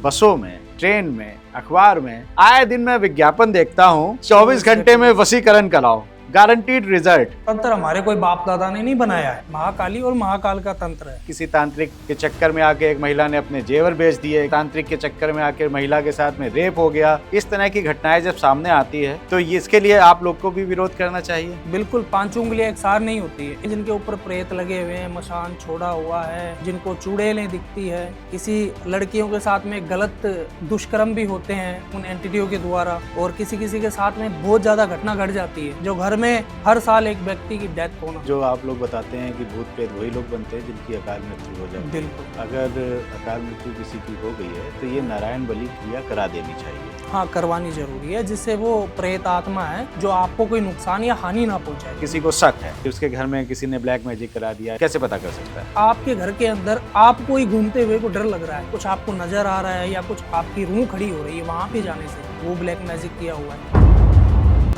बसों में, ट्रेन में, अखबार में आए दिन मैं विज्ञापन देखता हूँ 24 घंटे में वशीकरण कराओ, गारंटीड रिजल्ट। तंत्र हमारे कोई बाप दादा ने नहीं बनाया है, महाकाली और महाकाल का तंत्र है। किसी तांत्रिक के चक्कर में आके एक महिला ने अपने जेवर बेच दिए, तांत्रिक के चक्कर में आके महिला के साथ में रेप हो गया। इस तरह की घटनाएं जब सामने आती है तो इसके लिए आप लोग को भी विरोध करना चाहिए। बिल्कुल, 5 उंगलियां एक सार नहीं होती है। जिनके ऊपर प्रेत लगे हुए हैं, मशान छोड़ा हुआ है, जिनको चुड़ैलें दिखती है, किसी लड़कियों के साथ में गलत दुष्कर्म भी होते हैं उन एंटिटियों के द्वारा, और किसी किसी के साथ में बहुत ज्यादा घटना घट जाती है जो घर में हर साल एक व्यक्ति की डेथ होना। जो आप लोग बताते हैं कि भूत प्रेत वही लोग बनते हैं जिनकी अकाल मृत्यु हो जाती है। बिल्कुल, अगर अकाल मृत्यु किसी की हो गई है तो ये नारायण बलि क्रिया करा देनी चाहिए। हाँ, करवानी जरूरी है, जिससे वो प्रेत आत्मा है जो आपको कोई नुकसान या हानि ना पहुंचाए। किसी को शक है कि उसके घर में किसी ने ब्लैक मैजिक करा दिया, कैसे पता कर सकता है? आपके घर के अंदर आपको ही घूमते हुए को डर लग रहा है, कुछ आपको नजर आ रहा है या कुछ आपकी रूह खड़ी हो रही है, वहां पे जाने से वो ब्लैक मैजिक किया हुआ है।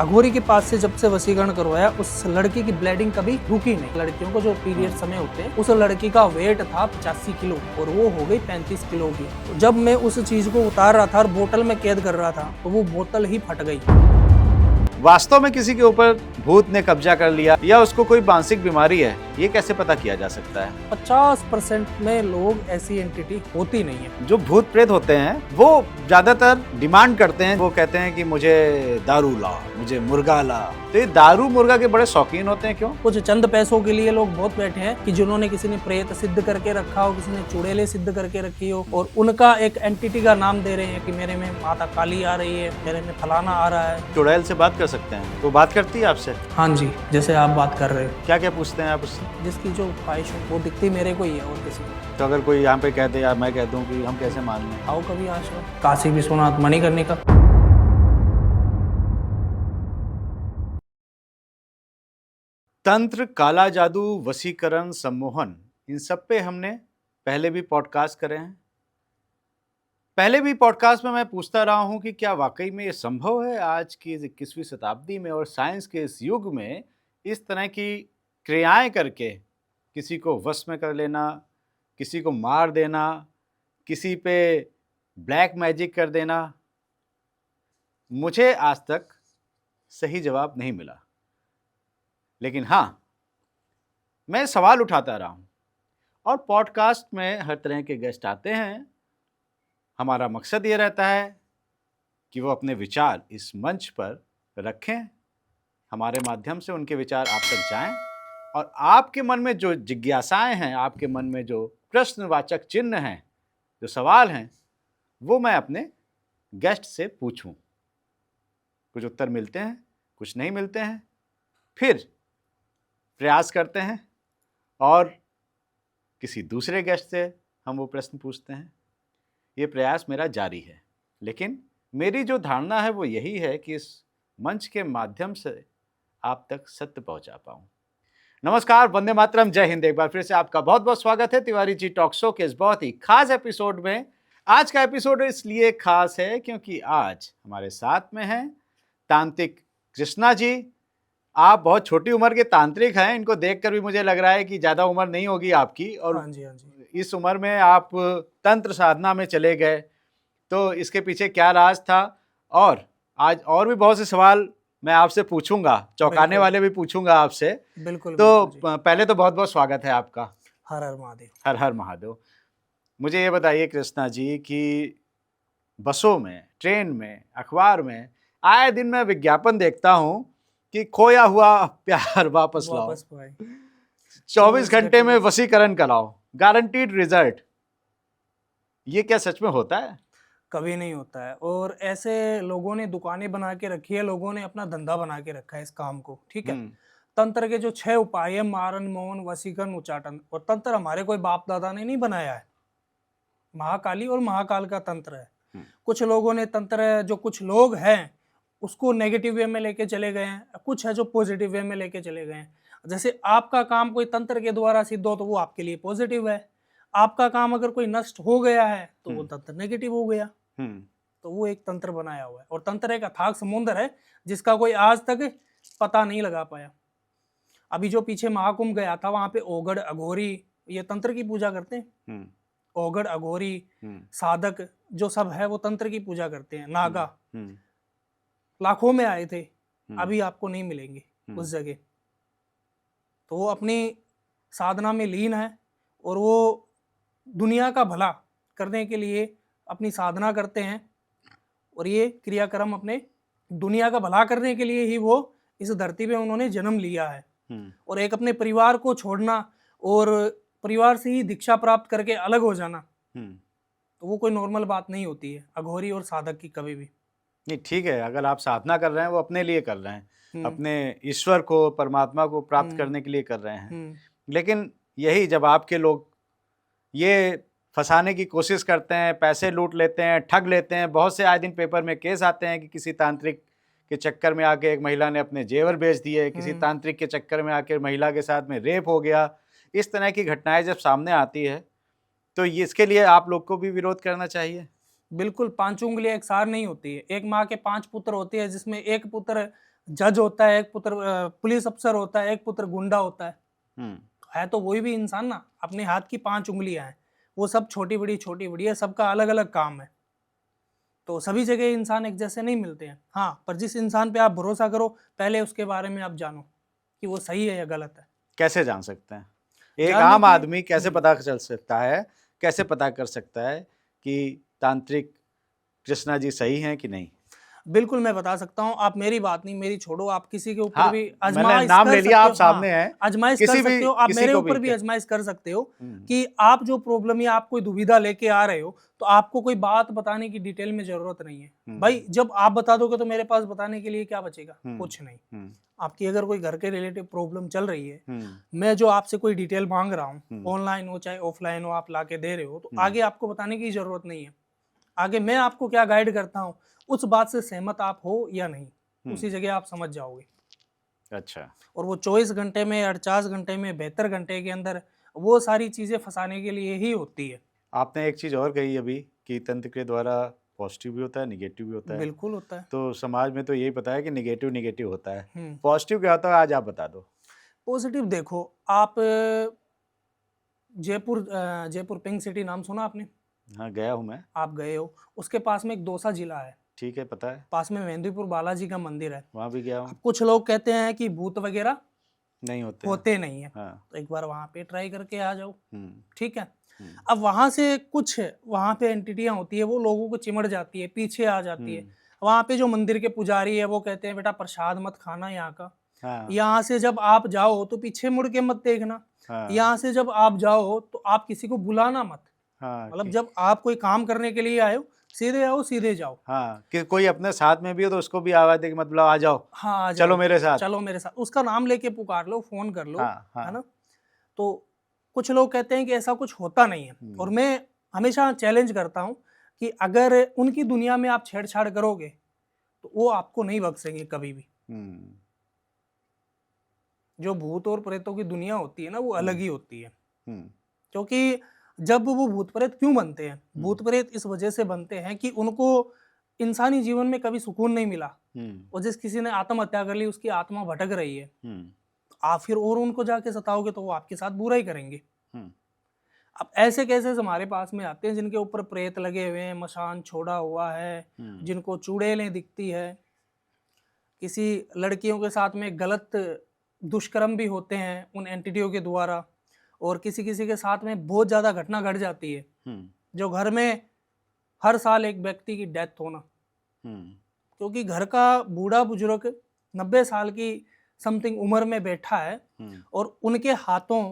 अघोरी के पास से जब से वशीकरण करवाया, उस लड़की की ब्लीडिंग कभी रुकी नहीं। लड़कियों को जो पीरियड समय होते हैं, उस लड़की का वेट था 85 किलो और वो हो गई 35 किलो की। जब मैं उस चीज को उतार रहा था और बोतल में कैद कर रहा था तो वो बोतल ही फट गई। वास्तव में किसी के ऊपर भूत ने कब्जा कर लिया या उसको कोई मानसिक बीमारी है, ये कैसे पता किया जा सकता है? 50% में लोग ऐसी एंटिटी होती नहीं है। जो भूत प्रेत होते हैं वो ज्यादातर डिमांड करते हैं, वो कहते हैं कि मुझे दारू ला, मुझे मुर्गा ला। तो ये दारू मुर्गा के बड़े शौकीन होते हैं, क्यों? कुछ चंद पैसों के लिए लोग बहुत बैठे हैं कि जिन्होंने किसी ने प्रेत सिद्ध करके रखा हो, किसी ने चुड़ैलें सिद्ध करके रखी हो, और उनका एक एंटिटी का नाम दे रहे हैं कि मेरे में माता काली आ रही है, मेरे में फलाना आ रहा है। चुड़ैल से बात कर सकते हैं? वो बात करती है आपसे? हाँ जी, जैसे आप बात कर रहे हो। क्या क्या पूछते हैं आप उससे? जिसकी जो ख्वाहिश हो वो दिखती मेरे को ही है और किसी को। तो अगर कोई यहाँ पे कहते या मैं कह दूं कि हम कैसे मान लें? आओ कभी आश्रम काशी विश्वनाथ मणिकर्णिका। तंत्र, काला जादू, वशीकरण, सम्मोहन, इन सब पे हमने पहले भी पॉडकास्ट करे हैं। पहले भी पॉडकास्ट में मैं पूछता रहा हूं कि क्या वाकई में ये संभव है आज की 21वीं शताब्दी में और साइंस के इस युग में इस तरह की क्रियाएं करके किसी को वश में कर लेना, किसी को मार देना, किसी पे ब्लैक मैजिक कर देना? मुझे आज तक सही जवाब नहीं मिला, लेकिन हाँ, मैं सवाल उठाता रहा हूं और पॉडकास्ट में हर तरह के गेस्ट आते हैं। हमारा मकसद ये रहता है कि वो अपने विचार इस मंच पर रखें, हमारे माध्यम से उनके विचार आप तक जाएं और आपके मन में जो जिज्ञासाएं हैं, आपके मन में जो प्रश्नवाचक चिन्ह हैं, जो सवाल हैं, वो मैं अपने गेस्ट से पूछूं। कुछ उत्तर मिलते हैं, कुछ नहीं मिलते हैं, फिर प्रयास करते हैं और किसी दूसरे गेस्ट से हम वो प्रश्न पूछते हैं। ये प्रयास मेरा जारी है, लेकिन मेरी जो धारणा है वो यही है कि इस मंच के माध्यम से आप तक सत्य पहुंचा पाऊं। नमस्कार, वंदे मातरम, जय हिंद। एक बार फिर से आपका बहुत बहुत स्वागत है तिवारी जी टॉक शो के इस बहुत ही खास एपिसोड में। आज का एपिसोड इसलिए खास है क्योंकि आज हमारे साथ में हैं तांत्रिक कृष्णा जी। आप बहुत छोटी उम्र के तांत्रिक हैं, इनको देखकर भी मुझे लग रहा है कि ज़्यादा उम्र नहीं होगी आपकी, और हाँ जी, हाँ जी। इस उम्र में आप तंत्र साधना में चले गए, तो इसके पीछे क्या राज था? और आज और भी बहुत से सवाल मैं आपसे पूछूंगा, चौंकाने वाले भी पूछूंगा आपसे। बिल्कुल। तो बिल्कुल जी। पहले तो बहुत बहुत स्वागत है आपका। हर हर महादेव। हर हर महादेव। मुझे ये बताइए कृष्णा जी कि बसों में, ट्रेन में, अखबार में आए दिन मैं विज्ञापन देखता हूँ कि खोया हुआ प्यार वापस लाओ, वापस पाए 24 घंटे में वशीकरण कराओ, गारंटीड रिजल्ट। ये क्या सच में होता है? कभी नहीं होता है, और ऐसे लोगों ने दुकानें बना के रखी है, लोगों ने अपना धंधा बना के रखा है इस काम को। ठीक है, तंत्र के जो 6 उपाय है, मारन, मौन, वशीकरण, उच्चाटन, और तंत्र हमारे कोई बाप दादा ने नहीं बनाया है, महाकाली और महाकाल का तंत्र है। कुछ लोगों ने तंत्र, जो कुछ लोग हैं उसको नेगेटिव वे में लेके चले गए हैं, कुछ है जो पॉजिटिव वे में लेके चले गए हैं। जैसे आपका काम कोई तंत्र के द्वारा सिद्ध हो तो वो आपके लिए पॉजिटिव है, आपका काम अगर कोई नष्ट हो गया है तो वो तंत्र नेगेटिव हो गया। तो वो एक तंत्र बनाया हुआ है, और तंत्र एक अथाह समुद्र है जिसका कोई आज तक पता नहीं लगा पाया। अभी जो पीछे महाकुंभ गया था, वहां पे ओगड़, अघोरी ये तंत्र की पूजा करते हैं, ओगड़, अघोरी, साधक जो सब है वो तंत्र की पूजा करते हैं। नागा लाखों में आए थे, अभी आपको नहीं मिलेंगे उस जगह। तो वो अपनी साधना में लीन है और वो दुनिया का भला करने के लिए अपनी साधना करते हैं, और ये क्रियाक्रम अपने दुनिया का भला करने के लिए ही वो इस धरती पे उन्होंने जन्म लिया है। और एक अपने परिवार को छोड़ना और परिवार से ही दीक्षा प्राप्त करके अलग हो जाना, तो वो कोई नॉर्मल बात नहीं होती है अघोरी और साधक की कभी भी। नहीं, ठीक है, अगर आप साधना कर रहे हैं वो अपने लिए कर रहे हैं, अपने ईश्वर को, परमात्मा को प्राप्त करने के लिए कर रहे हैं। लेकिन यही जब आपके लोग ये फंसाने की कोशिश करते हैं, पैसे लूट लेते हैं, ठग लेते हैं, बहुत से आए दिन पेपर में केस आते हैं कि किसी तांत्रिक के चक्कर में आके एक महिला ने अपने जेवर बेच दिए, किसी तांत्रिक के चक्कर में आके महिला के साथ में रेप हो गया। इस तरह की घटनाएं जब सामने आती है तो इसके लिए आप लोग को भी विरोध करना चाहिए। बिल्कुल, 5 उंगलियां एक सार नहीं होती है। एक माँ के 5 पुत्र होते हैं, जिसमें एक पुत्र जज होता है, एक पुत्र पुलिस अफसर होता है, एक पुत्र गुंडा होता है तो वही भी इंसान ना। अपने हाथ की 5 उंगलियां हैं, वो सब छोटी बड़ी है, सबका अलग अलग काम है। तो सभी जगह इंसान एक जैसे नहीं मिलते हैं। हाँ, पर जिस इंसान पे आप भरोसा करो, पहले उसके बारे में आप जानो कि वो सही है या गलत है। कैसे जान सकते हैं? एक आम आदमी कैसे पता चल सकता है, कैसे पता कर सकता है कि तांत्रिक कृष्णा जी सही हैं कि नहीं? बिल्कुल मैं बता सकता हूँ। आप मेरी बात नहीं, मेरी छोड़ो, आप किसी के ऊपर भी आजमाइश नाम ले लिया, आप सामने हैं, आजमाइश कर सकते हो। आप मेरे ऊपर भी आजमाइश कर सकते हो कि आप जो प्रॉब्लम या आप कोई दुविधा लेके आ रहे हो, तो आपको कोई बात बताने की डिटेल में जरूरत नहीं है भाई। जब आप बता दोगे तो मेरे पास बताने के लिए क्या बचेगा? कुछ नहीं। आपकी अगर कोई घर के रिलेटिव प्रॉब्लम चल रही है, मैं जो आपसे कोई डिटेल मांग रहा हूँ, ऑनलाइन हो चाहे ऑफलाइन हो, आप लाके दे रहे हो, तो आगे आपको बताने की जरूरत नहीं है। आगे मैं आपको क्या गाइड करता हूँ, उस बात से सहमत आप हो या नहीं, उसी जगह आप समझ जाओगे। अच्छा। और वो 24 घंटे में, 48 घंटे में, 72 घंटे के अंदर वो सारी चीजें फंसाने के लिए ही होती है। आपने एक चीज और कही अभी कि तंत्र के द्वारा पॉजिटिव भी होता है, निगेटिव भी होता है। बिल्कुल होता है। तो समाज में तो यही पता है कि निगेटिव होता है। पॉजिटिव क्या होता है, आज आप बता दो। पॉजिटिव देखो, आप जयपुर पिंक सिटी नाम सुना आपने? हाँ, गया हूँ मैं। आप गए हो। उसके पास में एक दौसा जिला है। ठीक है, पता है। पास में मेहंदीपुर बालाजी का मंदिर है, वहाँ भी गया हूँ। कुछ लोग कहते हैं कि भूत वगैरह नहीं होते नहीं है। हाँ। तो एक बार वहाँ पे ट्राई करके आ जाओ। ठीक है। अब वहां से कुछ वहां पे एंटिटियां होती है, वो लोगों को चिमड़ जाती है, पीछे आ जाती है। वहां पे जो मंदिर के पुजारी है वो कहते हैं बेटा प्रसाद मत खाना यहाँ का। यहाँ से जब आप जाओ तो पीछे मुड़ के मत देखना। यहाँ से जब आप जाओ तो आप किसी को बुलाना मत। मतलब जब आप कोई काम करने के लिए आए हो, सीधे आओ सीधे जाओ। हाँ, कि कोई अपने साथ में भी हो तो उसको भी आवाज दे के मत बुलाओ, आ जाओ। हाँ, चलो मेरे साथ, चलो मेरे साथ, उसका नाम लेके पुकार लो, फोन कर लो। है ना? तो कुछ लोग कहते हैं कि ऐसा कुछ होता नहीं है, और मैं हमेशा चैलेंज करता हूं कि अगर उनकी दुनिया में आप छेड़छाड़ करोगे तो वो आपको नहीं बख्शेंगे कभी भी। जो भूत और प्रेतों की दुनिया होती है ना, वो अलग ही होती है। क्योंकि जब वो भूत प्रेत क्यों बनते हैं? भूत प्रेत इस वजह से बनते हैं कि उनको इंसानी जीवन में कभी सुकून नहीं मिला, और जिस किसी ने आत्महत्या कर ली उसकी आत्मा भटक रही है, आप फिर और उनको जाके सताओगे तो वो आपके साथ बुरा ही करेंगे। अब ऐसे केसेस हमारे पास में आते हैं जिनके ऊपर प्रेत लगे हुए हैं, मशान छोड़ा हुआ है, जिनको चुड़ैलें दिखती है, किसी लड़कियों के साथ में गलत दुष्कर्म भी होते हैं उन एंटिटियों के द्वारा, और किसी किसी के साथ में बहुत ज्यादा घटना घट जाती है, जो घर में हर साल एक व्यक्ति की डेथ होना, क्योंकि घर का बूढ़ा बुजुर्ग 90 साल की समथिंग उम्र में बैठा है, और उनके हाथों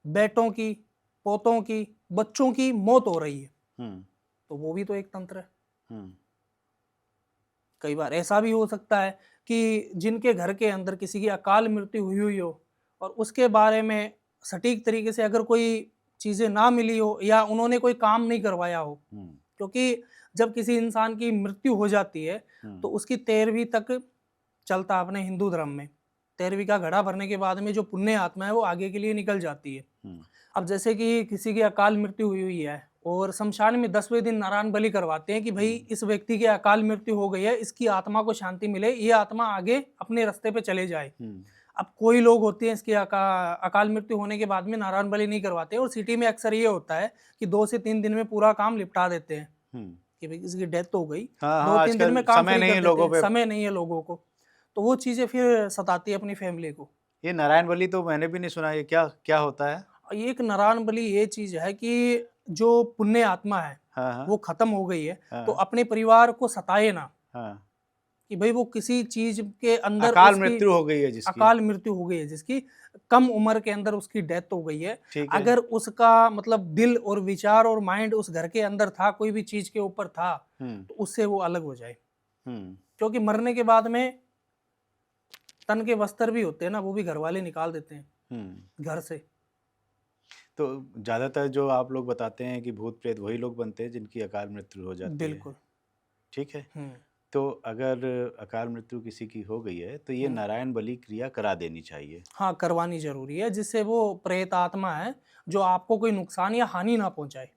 बेटों की, पोतों की, बच्चों की मौत हो रही है। तो वो भी तो एक तंत्र है। कई बार ऐसा भी हो सकता है कि जिनके घर के अंदर किसी की अकाल मृत्यु हुई हो, और उसके बारे में सटीक तरीके से अगर कोई चीजें ना मिली हो, या उन्होंने कोई काम नहीं करवाया हो, क्योंकि जब किसी इंसान की मृत्यु हो जाती है तो उसकी 13वीं तक चलता अपने हिंदू धर्म में। 13वीं का घड़ा भरने के बाद में जो पुण्य आत्मा है वो आगे के लिए निकल जाती है। अब जैसे कि किसी की अकाल मृत्यु हुई है, और शमशान में 10वें दिन नारायण बलि करवाते हैं कि भाई इस व्यक्ति की अकाल मृत्यु हो गई है, इसकी आत्मा को शांति मिले, ये आत्मा आगे अपने रास्ते पे चले जाए। अब कोई लोग होते हैं इसकी अकाल मृत्यु होने के बाद में नारायण बलि नहीं करवाते, और सिटी में अक्सर ये होता है कि 2 से 3 दिन में पूरा काम निपटा देते हैं कि भाई किसी की डेथ हो गई, हाँ 2-3 दिन में काम समय फ्री नहीं कर है देते लोगों हैं, पे। समय नहीं है लोगों को, तो वो चीजें फिर सताती है अपनी फैमिली को। ये नारायण बलि तो मैंने भी नहीं सुना, ये क्या क्या होता है? ये एक नारायण बलि ये चीज है कि जो पुण्य आत्मा है हाँ वो खत्म हो गई है, तो हाँ अपने परिवार को सताए ना, हाँ। कि भाई वो किसी चीज के अंदर अकाल उसकी मृत्यु हो गई है जिसकी। अकाल मृत्यु हो गई है, जिसकी कम उम्र के अंदर उसकी डेथ हो गई है। ठीक है। अगर उसका मतलब दिल और विचार और माइंड उस घर के अंदर था, कोई भी चीज के ऊपर था, तो उससे वो अलग हो जाए। क्योंकि मरने के बाद में तन के वस्त्र भी होते हैं ना, वो भी घर वाले निकाल देते हैं घर से। तो ज्यादातर जो आप लोग बताते हैं कि भूत प्रेत वही लोग बनते हैं जिनकी अकाल मृत्यु हो जाती है। बिल्कुल। ठीक है। तो अगर अकाल मृत्यु किसी की हो गई है तो ये नारायण बलि क्रिया करा देनी चाहिए। हाँ, करवानी जरूरी है, जिससे वो प्रेत आत्मा है जो आपको कोई नुकसान या हानि ना पहुंचाए।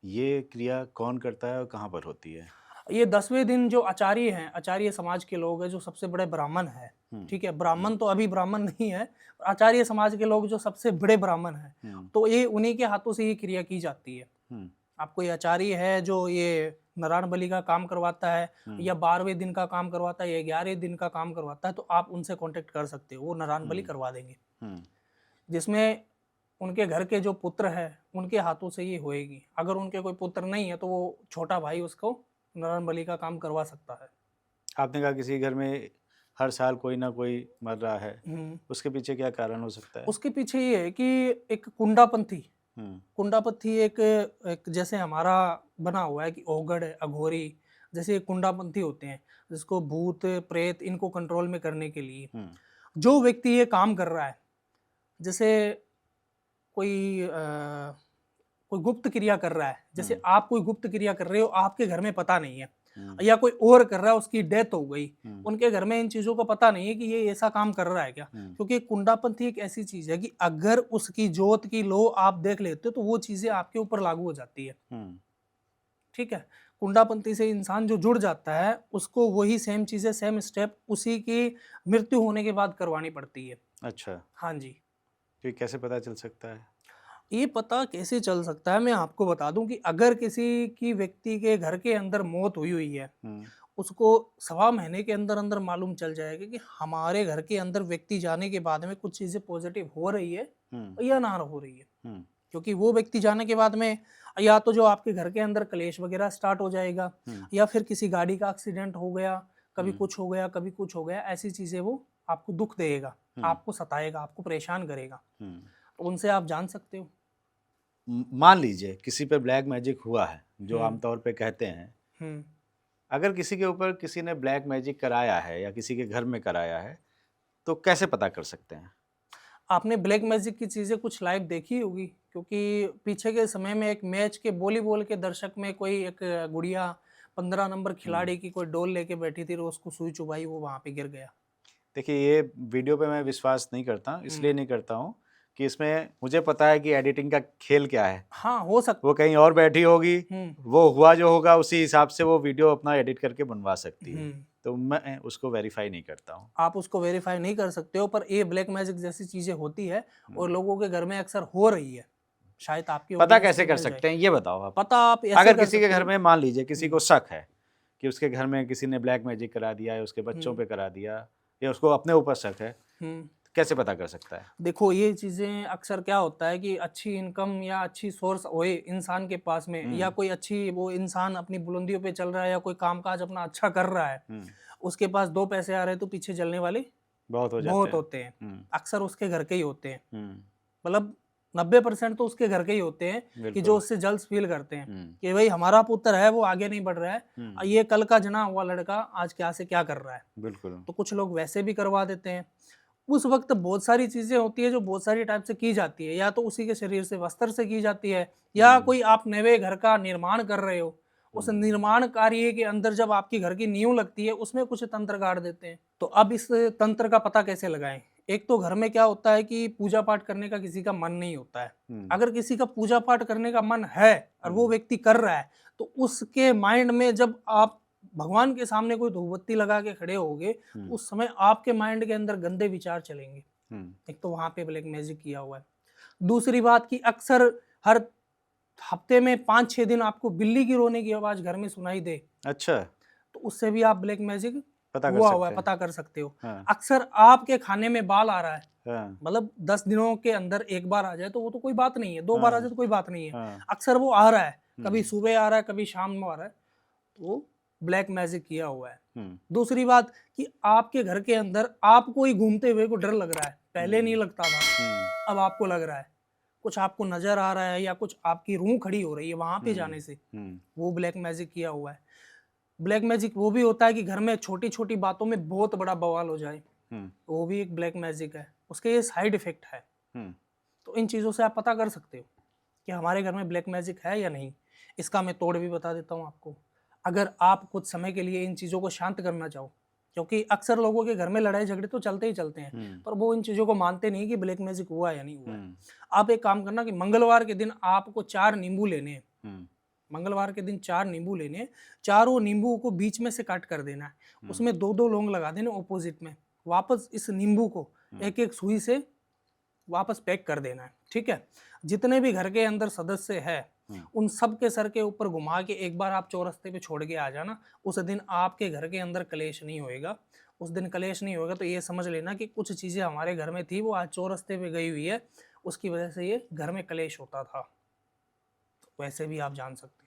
ये क्रिया कौन करता है और कहाँ पर होती है? ये 10वें दिन जो आचार्य हैं, आचार्य समाज के लोग हैं, जो सबसे बड़े ब्राह्मण है, ठीक है, ब्राह्मण तो अभी ब्राह्मण नहीं है, आचार्य समाज के लोग जो सबसे बड़े ब्राह्मण हैं, तो ये उन्हीं के हाथों से ये क्रिया की जाती है। आपको ये आचार्य है जो ये नारायण बलि का काम करवाता है, या 12वें दिन का काम करवाता है, या 11वें दिन का काम करवाता है, तो आप उनसे कांटेक्ट कर सकते हो, वो नारायण बलि करवा देंगे। जिसमें उनके घर के जो पुत्र है उनके हाथों से ये होएगी। अगर उनके कोई पुत्र नहीं है तो वो छोटा भाई उसको नारायण बलि का काम करवा सकता है। आपने कहा किसी घर में हर साल कोई ना कोई मर रहा है, उसके पीछे क्या कारण हो सकता है? उसके पीछे ये है कि एक कुंडापंथी, कुंडापंथी एक जैसे हमारा बना हुआ है कि ओगड़ अघोरी, जैसे कुंडापंथी होते हैं, जिसको भूत प्रेत इनको कंट्रोल में करने के लिए जो व्यक्ति ये काम कर रहा है, जैसे कोई गुप्त क्रिया कर रहा है, जैसे आप कोई गुप्त क्रिया कर रहे हो, आपके घर में पता नहीं है, या कोई और कर रहा है, उसकी डेथ हो गई, उनके घर में इन चीजों का पता नहीं है कि ये ऐसा काम कर रहा है क्या, क्योंकि कुंडापंथी एक ऐसी चीज है कि अगर उसकी जोत की लो आप देख लेते हो तो वो चीजें आपके ऊपर लागू हो जाती है। ठीक है, कुंडापंथी से इंसान जो जुड़ जाता है उसको वही सेम चीजें, सेम स्टेप उसी की मृत्यु होने के बाद करवानी पड़ती है। अच्छा। हाँ जी। तो कैसे पता चल सकता है? ये पता कैसे चल सकता है, मैं आपको बता दूं कि अगर किसी की व्यक्ति के घर के अंदर मौत हुई है, उसको 1.25 महीने के अंदर अंदर मालूम चल जाएगा कि हमारे घर के अंदर व्यक्ति जाने के बाद में कुछ चीजें पॉजिटिव हो रही है या ना हो रही है। क्योंकि वो व्यक्ति जाने के बाद में या तो जो आपके घर के अंदर कलेश वगैरह स्टार्ट हो जाएगा, या फिर किसी गाड़ी का एक्सीडेंट हो गया, कभी कुछ हो गया, कभी कुछ हो गया, ऐसी चीजें वो आपको दुख देगा, आपको सताएगा, आपको परेशान करेगा, तो उनसे आप जान सकते हो। मान लीजिए किसी पे ब्लैक मैजिक हुआ है, जो आमतौर पे कहते हैं, अगर किसी के ऊपर किसी ने ब्लैक मैजिक कराया है या किसी के घर में कराया है, तो कैसे पता कर सकते हैं? आपने ब्लैक मैजिक की चीजें कुछ लाइव देखी होगी, क्योंकि पीछे के समय में एक मैच के वॉलीबॉल के दर्शक में कोई एक गुड़िया 15 नंबर खिलाड़ी की कोई डोल लेके बैठी थी, और उसको सुई चुभाई, वो वहां पे गिर गया। देखिए, ये वीडियो पे मैं विश्वास नहीं करता, इसलिए नहीं करता हूँ कि इसमें मुझे पता है कि एडिटिंग का खेल क्या है। हाँ, हो सकता, वो कहीं और बैठी होगी, वो हुआ जो होगा उसी हिसाब से वो वीडियो अपना एडिट करके बनवा सकती है, तो मैं उसको वेरीफाई नहीं करता हूँ। आप उसको वेरीफाई नहीं कर सकते हो, पर ये ब्लैक मैजिक जैसी चीजें होती है और लोगों के घर में अक्सर हो रही है। शायद आपकी पता कैसे कर सकते हैं ये बताओ आप? पता आप ऐसे अगर किसी के घर में मान लीजिए किसी को शक है कि उसके घर में किसी ने ब्लैक मैजिक करा दिया है, उसके बच्चों पे करा दिया, या उसको अपने ऊपर शक है, कैसे पता कर सकता है? देखो, ये चीजें अक्सर क्या होता है कि अच्छी इनकम या अच्छी सोर्स होए इंसान के पास में, या कोई अच्छी वो इंसान अपनी बुलंदियों पे चल रहा है, या कोई कामकाज अपना अच्छा कर रहा है, उसके पास 2 पैसे आ रहे हैं, तो पीछे जलने वाले बहुत होते हैं। अक्सर उसके घर के ही होते हैं, मतलब 90% तो उसके घर के ही होते हैं कि जो उससे जल्द फील करते हैं कि भाई हमारा पुत्र है, वो आगे नहीं बढ़ रहा है, ये कल का जना हुआ लड़का आज क्या से क्या कर रहा है। बिल्कुल। तो कुछ लोग वैसे भी करवा देते हैं। उस वक्त बहुत सारी चीजें होती है जो बहुत सारी टाइप से की जाती है, या तो उसी के शरीर से वस्त्र से की जाती है, या कोई आप नए घर का निर्माण कर रहे हो, उस निर्माण कार्य के अंदर जब आपकी घर की नींव लगती है, उसमें कुछ तंत्र गाड़ देते हैं। तो अब इस तंत्र का पता कैसे लगाएं? एक तो घर में क्या होता है कि पूजा पाठ करने का किसी का मन नहीं होता है। अगर किसी का पूजा पाठ करने का मन है और वो व्यक्ति कर रहा है, तो उसके माइंड में जब आप भगवान के सामने कोई धूपबत्ती लगा के खड़े होगे तो उस समय आपके माइंड के अंदर गंदे विचार चलेंगे। एक तो वहां पे ब्लैक मैजिक किया हुआ है। दूसरी बात कि अक्सर हर हफ्ते में 5-6 दिन आपको बिल्ली की रोने की आवाज घर में सुनाई दे, अच्छा, तो उससे भी आप ब्लैक मैजिक पता कर हुआ सकते हुआ है हैं। पता कर सकते हो। हाँ, अक्सर आपके खाने में बाल आ रहा है, हाँ, मतलब 10 दिनों के अंदर एक बार आ जाए तो वो तो कोई बात नहीं है, 2 बार आ हाँ, जाए तो कोई बात नहीं है। हाँ, अक्सर वो आ रहा है, कभी हम्म, सुबह आ रहा है, कभी शाम में आ रहा है, तो ब्लैक मैजिक किया हुआ है। हम्म, दूसरी बात कि आपके घर के अंदर आपको ही घूमते हुए को डर लग रहा है, पहले नहीं लगता था, अब आपको लग रहा है, कुछ आपको नजर आ रहा है या कुछ आपकी रूह खड़ी हो रही है वहां पे जाने से, वो ब्लैक मैजिक किया हुआ है। ब्लैक मैजिक वो भी होता है कि घर में छोटी छोटी बातों में बहुत बड़ा बवाल हो जाए, वो भी एक ब्लैक मैजिक है, उसके ये साइड इफेक्ट है। तो इन चीज़ों से आप पता कर सकते हो कि हमारे घर में ब्लैक मैजिक है या नहीं। इसका मैं तोड़ भी बता देता हूँ आपको, अगर आप कुछ समय के लिए इन चीज़ों को शांत करना चाहो, क्योंकि अक्सर लोगों के घर में लड़ाई झगड़े तो चलते ही चलते हैं, पर वो इन चीज़ों को मानते नहीं कि ब्लैक मैजिक हुआ या नहीं हुआ है। आप एक काम करना कि मंगलवार के दिन आपको 4 नींबू लेने हैं, मंगलवार के दिन 4 नींबू लेने हैं, चारों नींबू को बीच में से काट कर देना है, उसमें 2-2 लौंग लगा देने ऑपोजिट में, वापस इस नींबू को एक एक सुई से वापस पैक कर देना है, ठीक है। जितने भी घर के अंदर सदस्य है उन सब के सर के ऊपर घुमा के एक बार आप चौरस्ते पे छोड़ के आ जाना, उस दिन आपके घर के अंदर कलेश नहीं होएगा। उस दिन कलेश नहीं होगा तो ये समझ लेना कि कुछ चीजें हमारे घर में थी वो आज चौरस्ते पे गई हुई है, उसकी वजह से ये घर में कलेश होता था। तो वैसे भी आप जान सकते हो।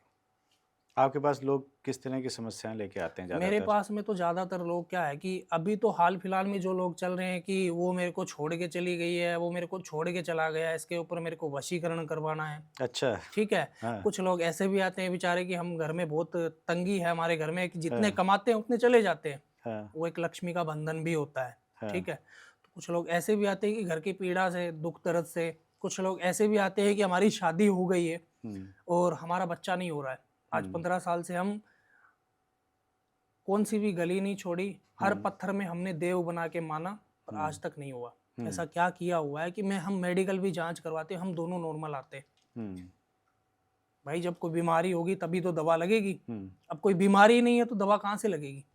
आपके पास लोग किस तरह की समस्याएं लेके आते हैं मेरे ज़्यादातर? पास में तो ज़्यादातर लोग क्या है कि अभी तो हाल फिलहाल में जो लोग चल रहे हैं कि वो मेरे को छोड़ के चली गई है, वो मेरे को छोड़ के चला गया, इसके ऊपर मेरे को वशीकरण करवाना है, अच्छा, ठीक है। हाँ, कुछ लोग ऐसे भी आते हैं बेचारे कि हम घर में बहुत तंगी है हमारे घर में कि जितने हाँ, कमाते हैं उतने चले जाते हैं, हाँ, वो एक लक्ष्मी का बंधन भी होता है, हाँ, ठीक है। तो कुछ लोग ऐसे भी आते हैं कि घर की पीड़ा से, दुख दर्द से, कुछ लोग ऐसे भी आते हैं कि हमारी शादी हो गई है और हमारा बच्चा नहीं हो रहा है। आज 15 साल से हम कौन सी भी गली नहीं छोड़ी, हर पत्थर में हमने देव बना के माना, पर आज तक नहीं हुआ। ऐसा क्या किया हुआ है कि हम मेडिकल भी जांच करवाते, हम दोनों नॉर्मल आते। भाई जब कोई बीमारी होगी तभी तो दवा लगेगी, अब कोई बीमारी ही नहीं है तो दवा कहाँ से लगेगी।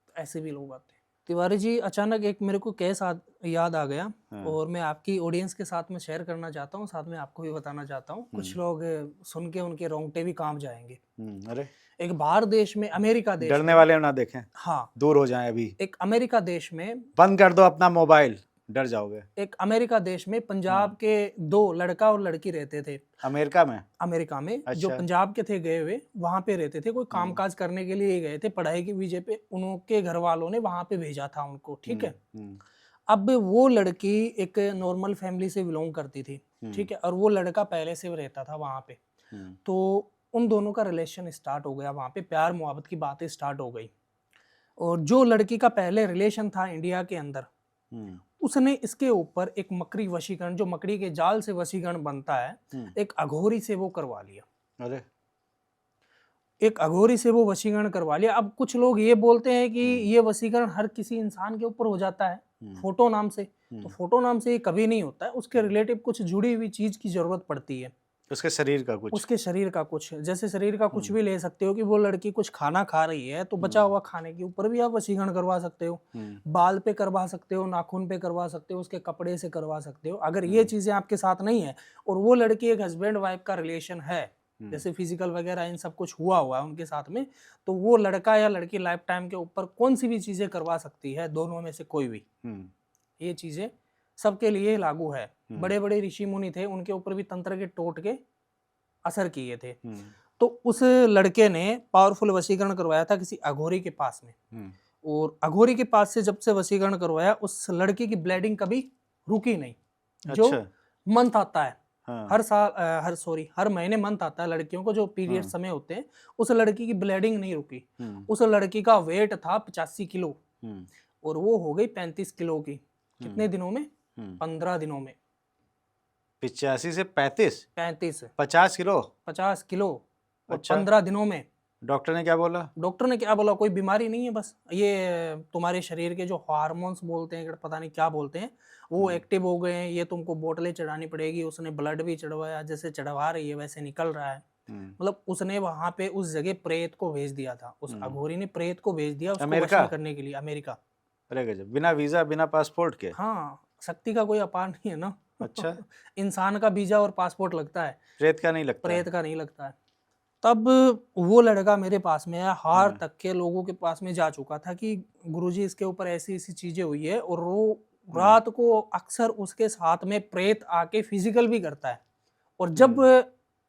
तो ऐसे भी लोग आते हैं। तिवारी जी, अचानक एक मेरे को केस याद आ गया और मैं आपकी ऑडियंस के साथ में शेयर करना चाहता हूँ, साथ में आपको भी बताना चाहता हूँ। कुछ लोग सुन के उनके रोंगटे भी कांप जाएंगे। अरे, एक बाहर देश में, अमेरिका देश डरने में, वाले ना देखें, हाँ, दूर हो जाएं अभी, एक अमेरिका देश में, बंद कर दो अपना मोबाइल, डर जाओगे। एक अमेरिका देश में पंजाब के 2 लड़का और लड़की रहते थे। अमेरिका में? अमेरिका में जो अच्छा, पंजाब के थे गए हुए, वहां पे रहते थे, कोई कामकाज करने के लिए गए थे, पढ़ाई की वजह पे उनके घर वालों ने वहां पे भेजा था उनको, ठीक है। अब वो लड़की एक नॉर्मल फैमिली से बिलोंग करती थी, ठीक है, और वो लड़का पहले से रहता था वहां पे। तो उन दोनों का रिलेशन स्टार्ट हो गया, वहां पे प्यार मोहब्बत की बातें स्टार्ट हो गई। और जो लड़की का पहले रिलेशन था इंडिया के अंदर, उसने इसके ऊपर एक मकड़ी वशीकरण, जो मकड़ी के जाल से वशीकरण बनता है, एक अघोरी से वो करवा लिया। अरे, एक अघोरी से वो वशीकरण करवा लिया। अब कुछ लोग ये बोलते हैं कि ये वशीकरण हर किसी इंसान के ऊपर हो जाता है फोटो नाम से, तो फोटो नाम से ये कभी नहीं होता है, उसके रिलेटिव कुछ जुड़ी हुई चीज की जरूरत पड़ती है, उसके शरीर का कुछ, उसके शरीर का कुछ, जैसे शरीर का कुछ भी ले सकते हो कि वो लड़की कुछ खाना खा रही है तो बचा हुआ खाने के ऊपर भी आप वशीकरण करवा सकते हो, बाल पे करवा सकते हो, नाखून पे करवा सकते हो, उसके कपड़े से करवा सकते हो। अगर ये चीजें आपके साथ नहीं है और वो लड़की एक हस्बैंड वाइफ का रिलेशन है, जैसे फिजिकल वगैरह इन सब कुछ हुआ हुआ है उनके साथ में, तो वो लड़का या लड़की लाइफ टाइम के ऊपर कौन सी भी चीजें करवा सकती है, दोनों में से कोई भी। ये चीजें सबके लिए लागू है। बड़े बड़े ऋषि मुनि थे, उनके ऊपर भी तंत्र के टोटके असर किए थे। तो उस लड़के ने पावरफुल वशीकरण करवाया था किसी अघोरी के पास में, और अघोरी के पास से जब से वशीकरण करवाया, उस लड़की की ब्लीडिंग कभी रुकी नहीं। जो मंथ आता है, हर महीने मंथ आता है लड़कियों को, जो पीरियड समय होते हैं, उस लड़की की ब्लीडिंग नहीं रुकी। उस लड़की का वेट था 85 किलो और वो हो गई 35 किलो की। कितने दिनों में? 15 दिनों में। 85 से 35? 35, 50 किलो? 50 किलो और अच्छा। 15 दिनों में। डॉक्टर ने क्या बोला? डॉक्टर ने क्या बोला? कोई बीमारी नहीं है, बस ये तुम्हारे शरीर के जो हार्मोन्स बोलते हैं, पता नहीं क्या बोलते हैं, वो एक्टिव हो गए हैं, ये तुमको बोतलें चढ़ानी पड़ेगी। उसने ब्लड भी चढ़वाया, जैसे चढ़वा रही है वैसे निकल रहा है। मतलब उसने वहां पे उस जगह प्रेत को भेज दिया था, उस अघोरी ने प्रेत को भेज दिया उसको वश अमेरिका? में करने के लिए, अमेरिका। अरे गजब, बिना वीजा बिना पासपोर्ट के? हाँ, शक्ति का कोई अपार नहीं है ना। अच्छा, इंसान का वीजा और पासपोर्ट लगता है, प्रेत का नहीं लगता है? प्रेत का नहीं लगता है। तब वो लड़का मेरे पास में आया, हार हाँ। तक के लोगों के पास में जा चुका था कि गुरुजी इसके ऊपर ऐसी ऐसी चीजें हुई है, और वो रात को अक्सर उसके साथ में प्रेत आके फिजिकल भी करता है, और जब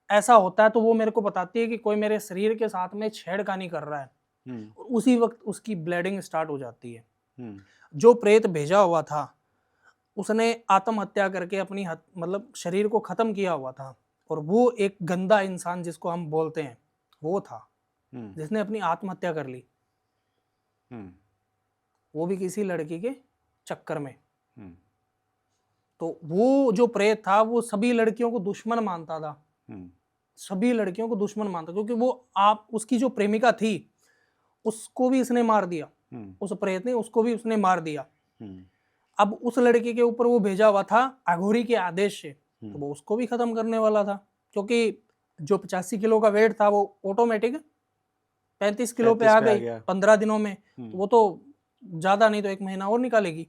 ऐसा होता है तो वो मेरे को बताती है कि कोई मेरे शरीर के साथ में छेड़खानी कर रहा है, और उसी वक्त उसकी ब्लीडिंग स्टार्ट हो जाती है। जो प्रेत भेजा हुआ था उसने आत्महत्या करके अपनी मतलब शरीर को खत्म किया हुआ था, और वो एक गंदा इंसान जिसको हम बोलते हैं वो था जिसने अपनी आत्महत्या कर ली, वो भी किसी लड़की के चक्कर में। तो वो जो प्रेत था वो सभी लड़कियों को दुश्मन मानता था, सभी लड़कियों को दुश्मन मानता, क्योंकि वो उसकी जो प्रेमिका थी उसको भी इसने मार दिया, उस प्रेत ने उसको भी उसने मार दिया। अब उस लड़के के ऊपर वो भेजा हुआ था अघोरी के आदेश से, तो वो उसको भी खत्म करने वाला था, क्योंकि जो 85 किलो का वेट था वो ऑटोमेटिक 35 किलो पे आ गई 15 दिनों में। तो वो तो ज्यादा नहीं तो 1 महीना और निकालेगी।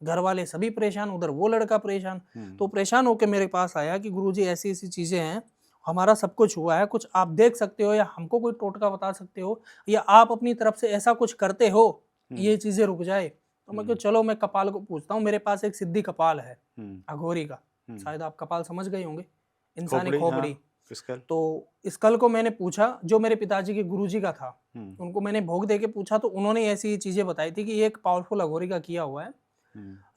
घर वाले सभी परेशान, उधर वो लड़का परेशान। तो परेशान होकर मेरे पास आया कि गुरुजी ऐसी ऐसी चीजें हैं, हमारा सब कुछ हुआ है, कुछ आप देख सकते हो या हमको कोई टोटका बता सकते हो, या आप अपनी तरफ से ऐसा कुछ करते हो ये चीजें रुक जाए। तो मैं चलो मैं कपाल को पूछता हूँ, मेरे पास एक सिद्धि कपाल है अघोरी का, शायद आप कपाल समझ गए होंगे, इंसानी खोपड़ी। तो इस कल को मैंने पूछा, जो मेरे पिताजी के गुरुजी का था, उनको मैंने भोग दे के पूछा, तो उन्होंने ऐसी चीजें बताई थी कि ये एक पावरफुल अघोरी का किया हुआ है,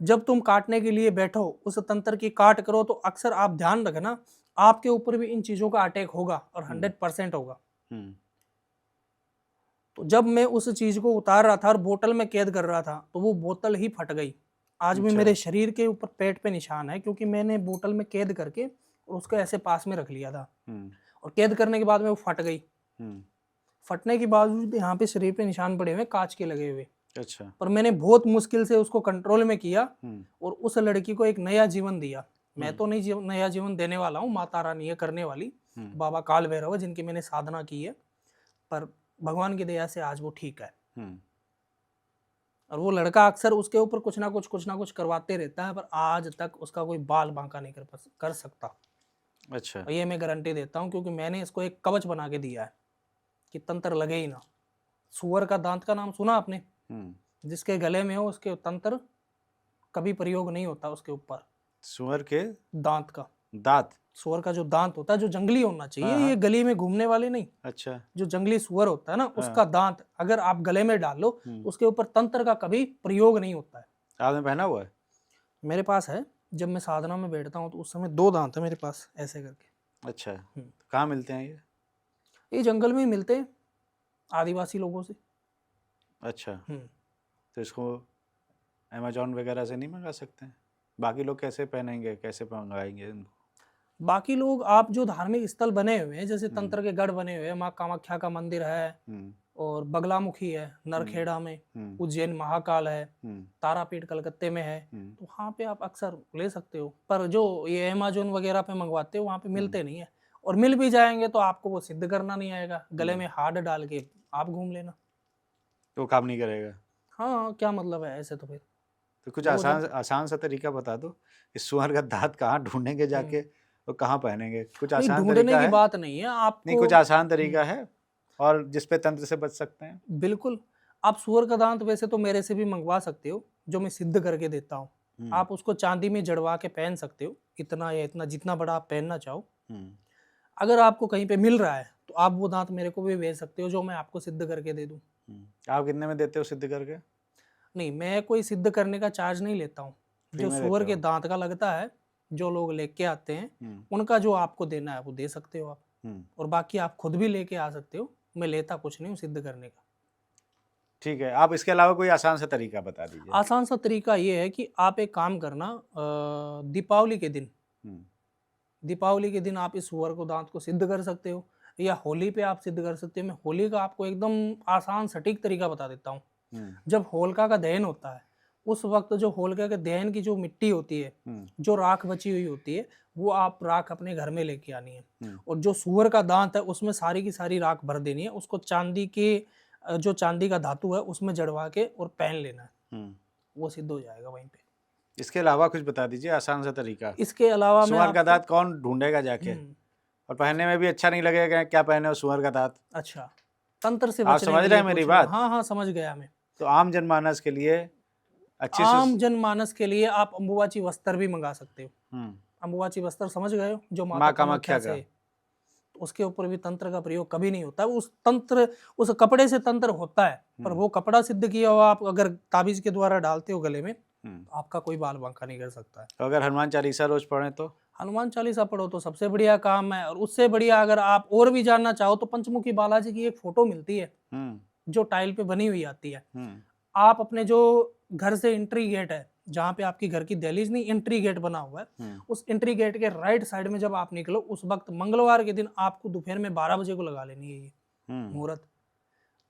जब तुम काटने के लिए बैठो उस तंत्र की काट करो तो अक्सर आप ध्यान रखना आपके ऊपर भी इन चीजों का अटैक होगा, और 100% होगा। तो जब मैं उस चीज को उतार रहा था और बोतल में कैद कर रहा था तो वो बोतल ही फट गई। आज भी मेरे शरीर के ऊपर पेट पे निशान है, क्योंकि मैंने बोतल में कैद करके और उसको ऐसे पास में रख लिया था, और कैद करने के बाद में वो फट गई। फटने के बावजूद यहाँ पे शरीर पे निशान पड़े हुए कांच के लगे हुए। अच्छा। पर मैंने बहुत मुश्किल से उसको कंट्रोल में किया और उस लड़की को एक नया जीवन दिया। मैं तो नहीं नया जीवन देने वाला हूँ, माता रानी है करने वाली, बाबा काल भैरव जिनकी मैंने साधना की है, पर भगवान की दया से आज वो ठीक है। और वो लड़का अक्सर उसके ऊपर कुछ ना कुछ करवाते रहता है, पर आज तक उसका कोई बाल बांका नहीं कर सकता। अच्छा। और ये मैं गारंटी देता हूँ, क्योंकि मैंने इसको एक कवच बना के दिया है कि तंत्र लगे ही ना। सुअर का दांत का नाम सुना आपने? जिसके गले में हो उसके तंत्र कभी प्रयोग नहीं होता उसके ऊपर। सुअर के दांत का, दांत, सुअर का जो दांत होता है जो जंगली होना चाहिए, ये गली में घूमने वाले नहीं। अच्छा। जो जंगली सुअर होता है ना, उसका दांत अगर आप गले में डाल लो उसके ऊपर तंत्र का कभी प्रयोग नहीं होता है। आपने पहना हुआ है? मेरे पास है, जब मैं साधना में बैठता हूँ तो उस समय 2 दांत है मेरे पास ऐसे करके। अच्छा। कहाँ मिलते हैं ये जंगल में ही मिलते हैं आदिवासी लोगों से। अच्छा। तो इसको अमेजोन वगैरह से नहीं मंगा सकते हैं? बाकी लोग कैसे पहनेंगे, कैसे मंगाएंगे इनको? बाकी लोग आप जो धार्मिक स्थल बने हुए हैं, जैसे तंत्र के गढ़ बने हुए हैं, माँ कामाख्या का मंदिर है, और बगलामुखी है नरखेड़ा में, उज्जैन महाकाल है, तारापीठ कलकत्ते में है, तो वहाँ पे आप अक्सर ले सकते हो। पर जो ये अमेजोन वगैरह पे मंगवाते हो वहाँ पे मिलते नहीं है, और मिल भी जाएंगे तो आपको वो सिद्ध करना नहीं आएगा, गले में हार्ड डाल के आप घूम लेना, तो काम नहीं करेगा। हाँ, क्या मतलब है ऐसे? तो फिर तो कुछ आसान सा तरीका बता दो, इस सुअर का दांत कहाँ ढूंढेंगे जाके और कहाँ पहनेंगे? कुछ आसान तरीका है? की बात नहीं है आपको, नहीं कुछ आसान तरीका है और जिसपे तंत्र से बच सकते हैं? बिल्कुल। आप सुअर का दांत वैसे तो मेरे से भी मंगवा सकते हो, जो मैं सिद्ध करके देता हूँ। आप उसको चांदी में जड़वा के पहन सकते हो, इतना या इतना जितना बड़ा आप पहनना चाहो। अगर आपको कहीं पे मिल रहा है तो आप वो दांत मेरे को भी भेज सकते हो, जो मैं आपको सिद्ध करके दे दूं। आप कितने में देते हो सिद्ध करके? नहीं, मैं कोई सिद्ध करने का चार्ज नहीं लेता हूँ। जो सुअर के दांत का लगता है, जो लोग लेके आते हैं उनका जो आपको देना है वो दे सकते हो आप, और बाकी आप खुद भी लेके आ सकते हो। मैं लेता कुछ नहीं हूँ सिद्ध करने का। ठीक है, आप इसके अलावा कोई आसान सा तरीका बता दीजिए। आसान सा तरीका ये है कि आप एक काम करना, दीपावली के दिन आप इस सुअर को दांत को सिद्ध कर सकते हो, या होली पे आप सिद्ध कर सकते हो। मैं होली का आपको एकदम आसान सटीक तरीका बता देता हूँ। जब होलिका का दहन होता है उस वक्त जो होलिका के दहन की जो मिट्टी होती है, जो राख बची हुई होती है, वो आप राख अपने घर में लेके आनी है। और जो सूअर का दांत है उसमें सारी की सारी राख भर देनी है, उसको चांदी के जो चांदी का धातु है उसमें जड़वा के और पहन लेना है, वो सिद्ध हो जाएगा वहीं पे। इसके अलावा कुछ बता दीजिए आसान सा तरीका। इसके अलावा मैं सुअर का दांत कौन ढूंढेगा जाके, और पहनने में भी अच्छा नहीं लगेगा, क्या पहने हो सुअर का दांत। अच्छा, तंत्र से आप बचने समझ के रहे लिए हैं मेरी पूछ रहे हो? बात? हाँ हाँ, समझ गया मैं। तो आम जनमानस के लिए अच्छे आम से जनमानस के लिए आप अंबुबाची वस्त्र भी मंगा सकते हो। अंबुबाची वस्त्र समझ गए हो, जो माता माँ कामाख्या कामाख्या से, का। उसके ऊपर भी तंत्र का प्रयोग कभी नहीं होता। उस कपड़े से तंत्र होता है, पर वो कपड़ा सिद्ध किया हुआ आप अगर ताबीज के द्वारा डालते हो गले में, तो आपका कोई बाल बांका नहीं कर सकता है। तो अगर हनुमान चालीसा रोज पढ़े तो? हनुमान चालीसा पढ़ो तो सबसे बढ़िया काम है। और उससे बढ़िया अगर आप और भी जानना चाहो तो पंचमुखी बालाजी की एक फोटो मिलती है, जो टाइल पे बनी हुई आती है। आप अपने जो घर से एंट्री गेट है, जहाँ पे आपकी घर की दहलीज नहीं, एंट्री गेट बना हुआ है, उस एंट्री गेट के राइट साइड में जब आप निकलो, उस वक्त मंगलवार के दिन आपको दोपहर में 12 बजे को लगा लेनी है ये मुहूर्त।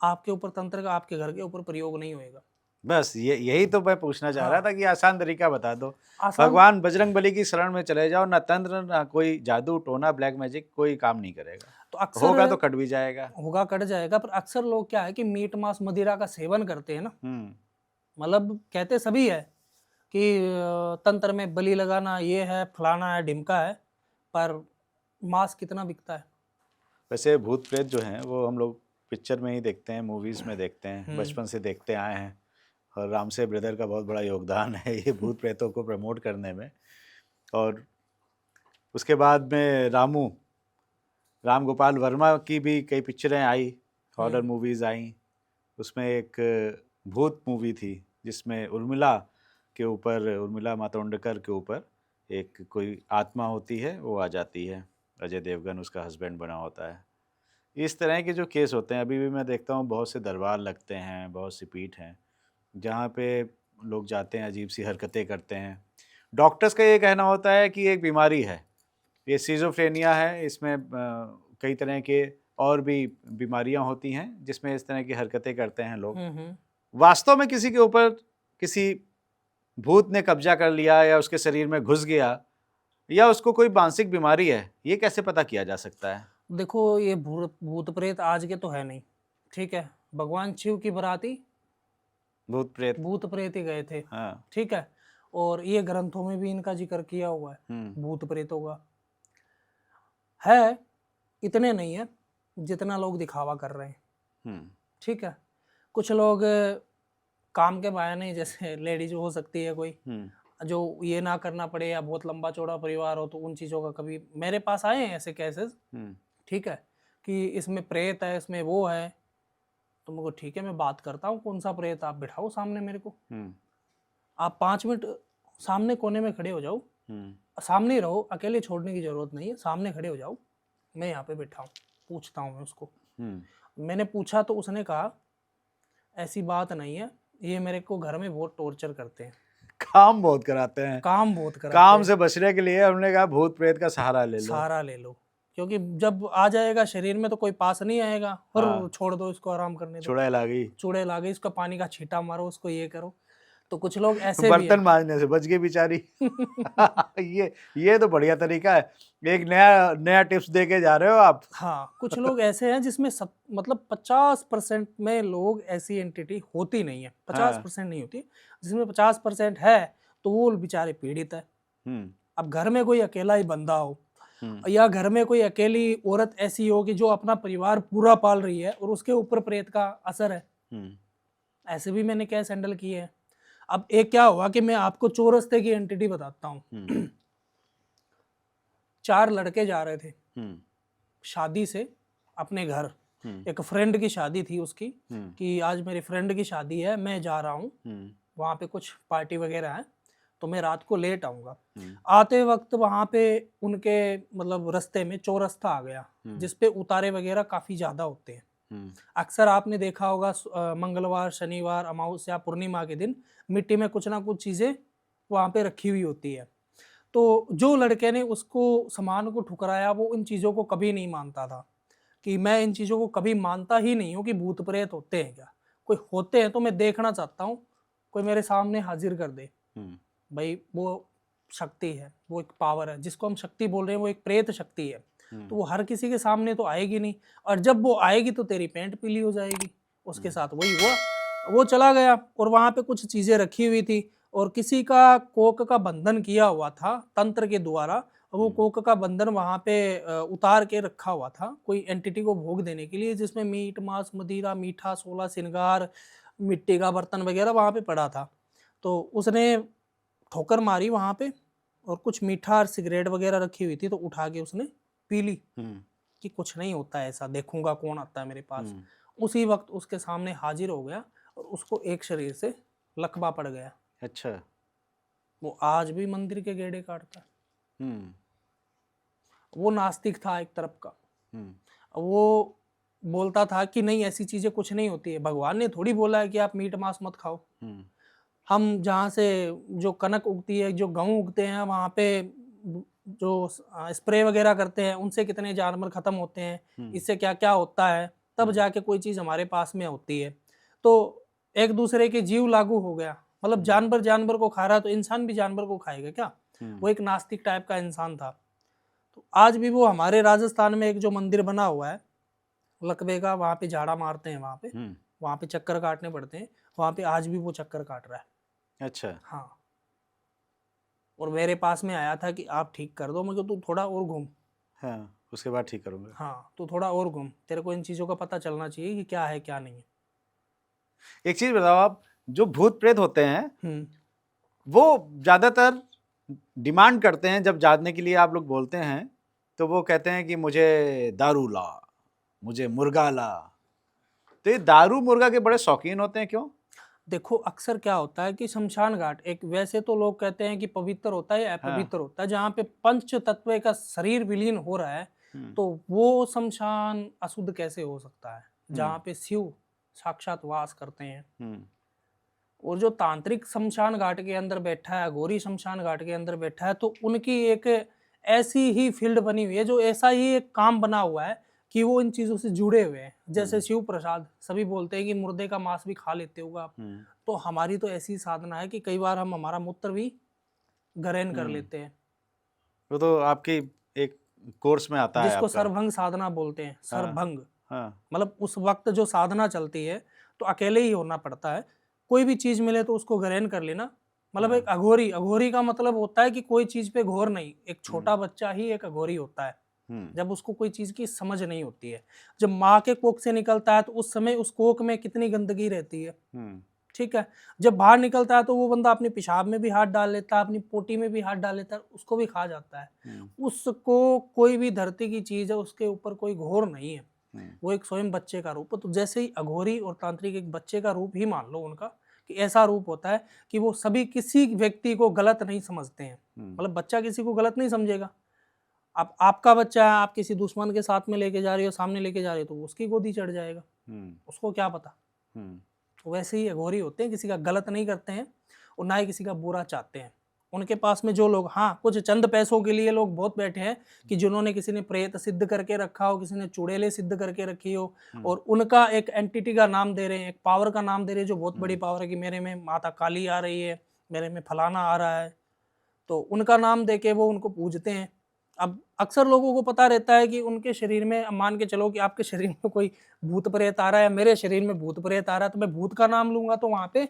आपके ऊपर तंत्र का आपके घर के ऊपर प्रयोग नहीं होएगा। बस यही तो मैं पूछना चाह रहा था कि आसान तरीका बता दो। आसान, भगवान बजरंगबली की शरण में चले जाओ, ना तंत्र ना कोई जादू टोना ब्लैक मैजिक कोई काम नहीं करेगा। तो अक्सर होगा तो कट भी जाएगा। होगा कट जाएगा, पर अक्सर लोग क्या है कि मीट मांस मदिरा का सेवन करते हैं ना, मतलब कहते सभी है कि तंत्र में बलि लगाना ये है, फलाना है, ढिमका है, पर मांस कितना बिकता है। वैसे भूत प्रेत जो हैं वो हम लोग पिक्चर में ही देखते हैं, मूवीज में देखते हैं, बचपन से देखते आए हैं, और रामसे ब्रदर का बहुत बड़ा योगदान है ये भूत प्रेतों को प्रमोट करने में। और उसके बाद में राम गोपाल वर्मा की भी कई पिक्चरें आई, हॉरर मूवीज़ आई। उसमें एक भूत मूवी थी जिसमें उर्मिला मातोंडकर के ऊपर एक कोई आत्मा होती है, वो आ जाती है, अजय देवगन उसका हस्बैंड बना होता है। इस तरह के जो केस होते हैं, अभी भी मैं देखता हूँ बहुत से दरबार लगते हैं, बहुत सी पीठ हैं जहाँ पे लोग जाते हैं, अजीब सी हरकतें करते हैं। डॉक्टर्स का ये कहना होता है कि एक बीमारी है, ये सिजोफ्रेनिया है, इसमें कई तरह के और भी बीमारियां होती हैं जिसमें इस तरह की हरकतें करते हैं लोग। वास्तव में किसी के ऊपर किसी भूत ने कब्जा कर लिया या उसके शरीर में घुस गया या उसको कोई मानसिक बीमारी है, ये कैसे पता किया जा सकता है? देखो, ये भूत प्रेत आज के तो है नहीं, ठीक है। भगवान शिव की बराती भूत प्रेत ही गए थे, हाँ। ठीक है। और ये ग्रंथों में भी इनका जिक्र किया हुआ है भूत प्रेतों का। है इतने नहीं है जितना लोग दिखावा कर रहे हैं, ठीक है। कुछ लोग काम के बहाने, जैसे लेडीज हो सकती है कोई जो ये ना करना पड़े या बहुत लंबा चौड़ा परिवार हो, तो उन चीज़ों का कभी मेरे पास आए हैं ऐसे केसेस, ठीक है, कि इसमें प्रेत है, इसमें वो है। तो मुझे ठीक है, मैं बात करता हूँ, कौन सा प्रेत, आप बिठाओ सामने मेरे को। आप 5 मिनट सामने कोने में खड़े हो जाओ, सामने ही रहो, अकेले छोड़ने की जरूरत नहीं है, सामने खड़े हो जाओ, मैं यहाँ पे बैठा हूँ, पूछता हूँ मैं उसको। मैंने पूछा तो उसने कहा ऐसी बात नहीं है, ये मेरे को घर में बहुत टॉर्चर करते हैं, काम बहुत कराते हैं, काम से बचने के लिए हमने कहा भूत प्रेत का सहारा ले लो, क्योंकि जब आ जाएगा शरीर में तो कोई पास नहीं आएगा। और हाँ। छोड़ दो इसको, आराम करने दो, चुड़ैल आ गई, इसका पानी का छींटा मारो, उसको ये करो। तो कुछ लोग ऐसे बर्तन मांजने से बच गई बेचारी। ये तो बढ़िया तरीका है, एक नया टिप्स दे के जा रहे हो आप। हाँ, कुछ लोग ऐसे हैं जिसमें मतलब 50% में लोग ऐसी एंटिटी होती नहीं है, 50% नहीं होती, जिसमें 50% है तो वो बेचारे पीड़ित है। अब घर में कोई अकेला ही बंदा हो या घर में कोई अकेली औरत ऐसी हो कि जो अपना परिवार पूरा पाल रही है और उसके ऊपर प्रेत का असर है, ऐसे भी मैंने केस हैंडल किए हैं। अब एक क्या हुआ कि मैं आपको चौरस्ते की एंटिटी बताता हूँ। 4 लड़के जा रहे थे शादी से अपने घर, एक फ्रेंड की शादी थी उसकी, कि आज मेरी फ्रेंड की शादी है, मैं जा रहा हूँ, वहाँ पे कुछ पार्टी वगैरह है, तो मैं रात को लेट आऊँगा। आते वक्त वहाँ पे उनके मतलब रास्ते में चौरस्ता आ गया, जिसपे उतारे वगैरह काफ़ी ज़्यादा होते हैं। अक्सर आपने देखा होगा मंगलवार, शनिवार, अमावस्या, पूर्णिमा के दिन मिट्टी में कुछ ना कुछ चीज़ें वहाँ पे रखी हुई होती है। तो जो लड़के ने उसको सामान को ठुकराया, वो इन चीज़ों को कभी नहीं मानता था, कि मैं इन चीज़ों को कभी मानता ही नहीं हूँ कि भूत प्रेत होते हैं। क्या कोई होते हैं तो मैं देखना चाहता हूँ, कोई मेरे सामने हाजिर कर दे, हम्म, भाई वो शक्ति है, वो एक पावर है, जिसको हम शक्ति बोल रहे हैं वो एक प्रेत शक्ति है, तो वो हर किसी के सामने तो आएगी नहीं, और जब वो आएगी तो तेरी पैंट पीली हो जाएगी। उसके साथ वही हुआ, वो चला गया और वहां पे कुछ चीजें रखी हुई थी और किसी का कोक का बंधन किया हुआ था तंत्र के द्वारा, और वो कोक का बंधन वहां पे उतार के रखा हुआ था कोई एंटिटी को भोग देने के लिए, जिसमें मीट मांस मदिरा मीठा सोलह श्रृंगार मिट्टी का बर्तन वगैरह वहां पे पड़ा था। तो उसने ठोकर मारी वहां पे और कुछ मीठा और सिगरेट वगैरह रखी हुई थी, तो उठा के उसने पी ली कि कुछ नहीं होता है ऐसा, देखूंगा कौन आता है मेरे पास। उसी वक्त उसके सामने हाजिर हो गया और उसको एक शरीर से लकवा पड़ गया। अच्छा। वो आज भी मंदिर के गेड़े काटता है। वो नास्तिक था एक तरफ का। वो बोलता था कि नहीं ऐसी चीजें कुछ नहीं होती है, भगवान ने थोड़ी बोला है कि आप मीट मांस मत खाओ। हम जहाँ से जो कनक उगती है, जो गेहूं उगते हैं, वहाँ पे जो स्प्रे वगैरह करते हैं उनसे कितने जानवर खत्म होते हैं, इससे क्या क्या होता है, तब जाके कोई चीज हमारे पास में होती है। तो एक दूसरे के जीव लागू हो गया, मतलब जानवर जानवर को खा रहा है तो इंसान भी जानवर को खाएगा क्या। वो एक नास्तिक टाइप का इंसान था। तो आज भी वो हमारे राजस्थान में एक जो मंदिर बना हुआ है लकवे का, वहाँ पे झाड़ा मारते हैं, वहाँ पे चक्कर काटने पड़ते हैं, वहाँ पे आज भी वो चक्कर काट रहा है। अच्छा। हाँ, और मेरे पास में आया था कि आप ठीक कर दो, मुझे तू थोड़ा और घूम। हाँ, उसके बाद ठीक करूंगा। हाँ, तू थोड़ा और घूम, तेरे को इन चीजों का पता चलना चाहिए कि क्या है क्या नहीं है। एक चीज बताओ आप, जो भूत प्रेत होते हैं वो ज्यादातर डिमांड करते हैं, जब जागने के लिए आप लोग बोलते हैं तो वो कहते हैं कि मुझे दारू ला, मुझे मुर्गा ला। तो ये दारू मुर्गा के बड़े शौकीन होते हैं, क्यों? देखो अक्सर क्या होता है कि शमशान घाट एक, वैसे तो लोग कहते हैं कि पवित्र होता है या अपवित्र होता है, जहाँ पे पंच तत्व का शरीर विलीन हो रहा है, तो वो शमशान अशुद्ध कैसे हो सकता है जहाँ पे शिव साक्षात वास करते हैं। और जो तांत्रिक शमशान घाट के अंदर बैठा है, अघोरी शमशान घाट के अंदर बैठा है, तो उनकी एक ऐसी ही फील्ड बनी हुई है, जो ऐसा ही एक काम बना हुआ है कि वो इन चीजों से जुड़े हुए हैं। जैसे शिव प्रसाद, सभी बोलते हैं कि मुर्दे का मांस भी खा लेते होगा आप, तो हमारी तो ऐसी साधना है कि कई बार हम हमारा मूत्र भी ग्रहण कर लेते हैं। वो तो आपकी एक कोर्स में आता है जिसको आपका। सरभंग साधना बोलते हैं। सरभंग हाँ। मतलब उस वक्त जो साधना चलती है तो अकेले ही होना पड़ता है, कोई भी चीज मिले तो उसको ग्रहण कर लेना। मतलब एक अघोरी, अघोरी का मतलब होता है कि कोई चीज पे घोर नहीं, एक छोटा बच्चा ही एक अघोरी होता है जब उसको कोई चीज की समझ नहीं होती है। जब माँ के कोख से निकलता है तो उस समय उस कोख में कितनी गंदगी रहती है, ठीक है। जब बाहर निकलता है तो वो बंदा अपने पेशाब में भी हाथ डाल लेता है, अपनी पोटी में भी हाथ डाल लेता है, उसको भी खा जाता है। उसको कोई भी धरती की चीज है उसके ऊपर कोई घोर नहीं है, वो एक स्वयं बच्चे का रूप है। तो जैसे ही अघोरी और तांत्रिक एक बच्चे का रूप ही मान लो उनका, कि ऐसा रूप होता है कि वो सभी किसी व्यक्ति को गलत नहीं समझते हैं। मतलब बच्चा किसी को गलत नहीं समझेगा। आप आपका बच्चा है, आप किसी दुश्मन के साथ में लेके जा रही हो, सामने लेके जा रही हो, तो उसकी गोदी चढ़ जाएगा, उसको क्या पता। वैसे ही अघोरी होते हैं, किसी का गलत नहीं करते हैं और ना ही किसी का बुरा चाहते हैं। उनके पास में जो लोग, हाँ कुछ चंद पैसों के लिए लोग बहुत बैठे हैं कि जिन्होंने, किसी ने प्रेत सिद्ध करके रखा हो, किसी ने चुड़ैले सिद्ध करके रखी हो, और उनका एक एंटिटी का नाम दे रहे हैं, एक पावर का नाम दे रहे हैं जो बहुत बड़ी पावर है, कि मेरे में माता काली आ रही है, मेरे में फलाना आ रहा है, तो उनका नाम दे के वो उनको पूजते हैं। अब अक्सर लोगों को पता रहता है कि उनके शरीर में, मान के चलो कि आपके शरीर में कोई भूत प्रेत आ रहा है, मेरे शरीर में भूत प्रेत आ रहा है, तो मैं भूत का नाम लूंगा तो वहां पे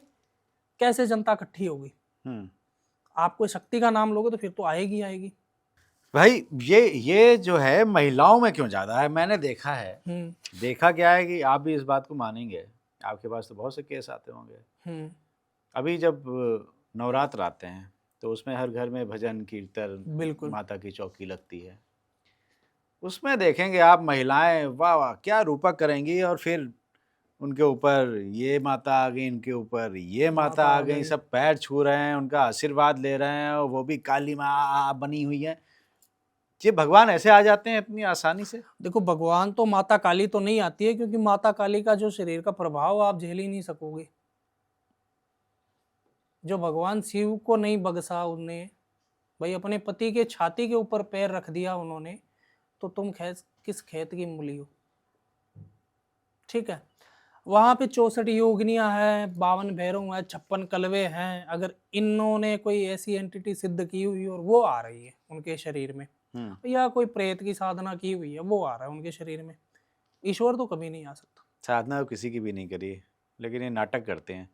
कैसे जनता इकट्ठी होगी। आप कोई शक्ति का नाम लोगे तो फिर तो आएगी आएगी। भाई ये जो है महिलाओं में क्यों ज्यादा है? मैंने देखा है, देखा क्या है कि आप भी इस बात को मानेंगे, आपके पास तो बहुत से केस आते होंगे। अभी जब नवरात्र आते हैं तो उसमें हर घर में भजन कीर्तन, बिल्कुल माता की चौकी लगती है, उसमें देखेंगे आप महिलाएं वाह वाह क्या रूपक करेंगी, और फिर उनके ऊपर ये माता आ गई, इनके ऊपर ये माता आ गई, सब पैर छू रहे हैं, उनका आशीर्वाद ले रहे हैं, और वो भी काली माँ बनी हुई है। ये भगवान ऐसे आ जाते हैं इतनी आसानी से? देखो भगवान तो, माता काली तो नहीं आती है, क्योंकि माता काली का जो शरीर का प्रभाव आप झेल ही नहीं सकोगे। जो भगवान शिव को नहीं बगसा उन्हें, भाई अपने पति के छाती के ऊपर पैर रख दिया उन्होंने, तो तुम किस खेत की मूली हो, ठीक है। वहां पे 64 योगिनियां हैं, 52 भैरव हैं, 56 कलवे हैं। अगर इन्होंने कोई ऐसी एंटिटी सिद्ध की हुई और वो आ रही है उनके शरीर में, या कोई प्रेत की साधना की हुई है वो आ रहा है उनके शरीर में, ईश्वर तो कभी नहीं आ सकता। साधना तो किसी की भी नहीं करी, लेकिन ये नाटक करते हैं।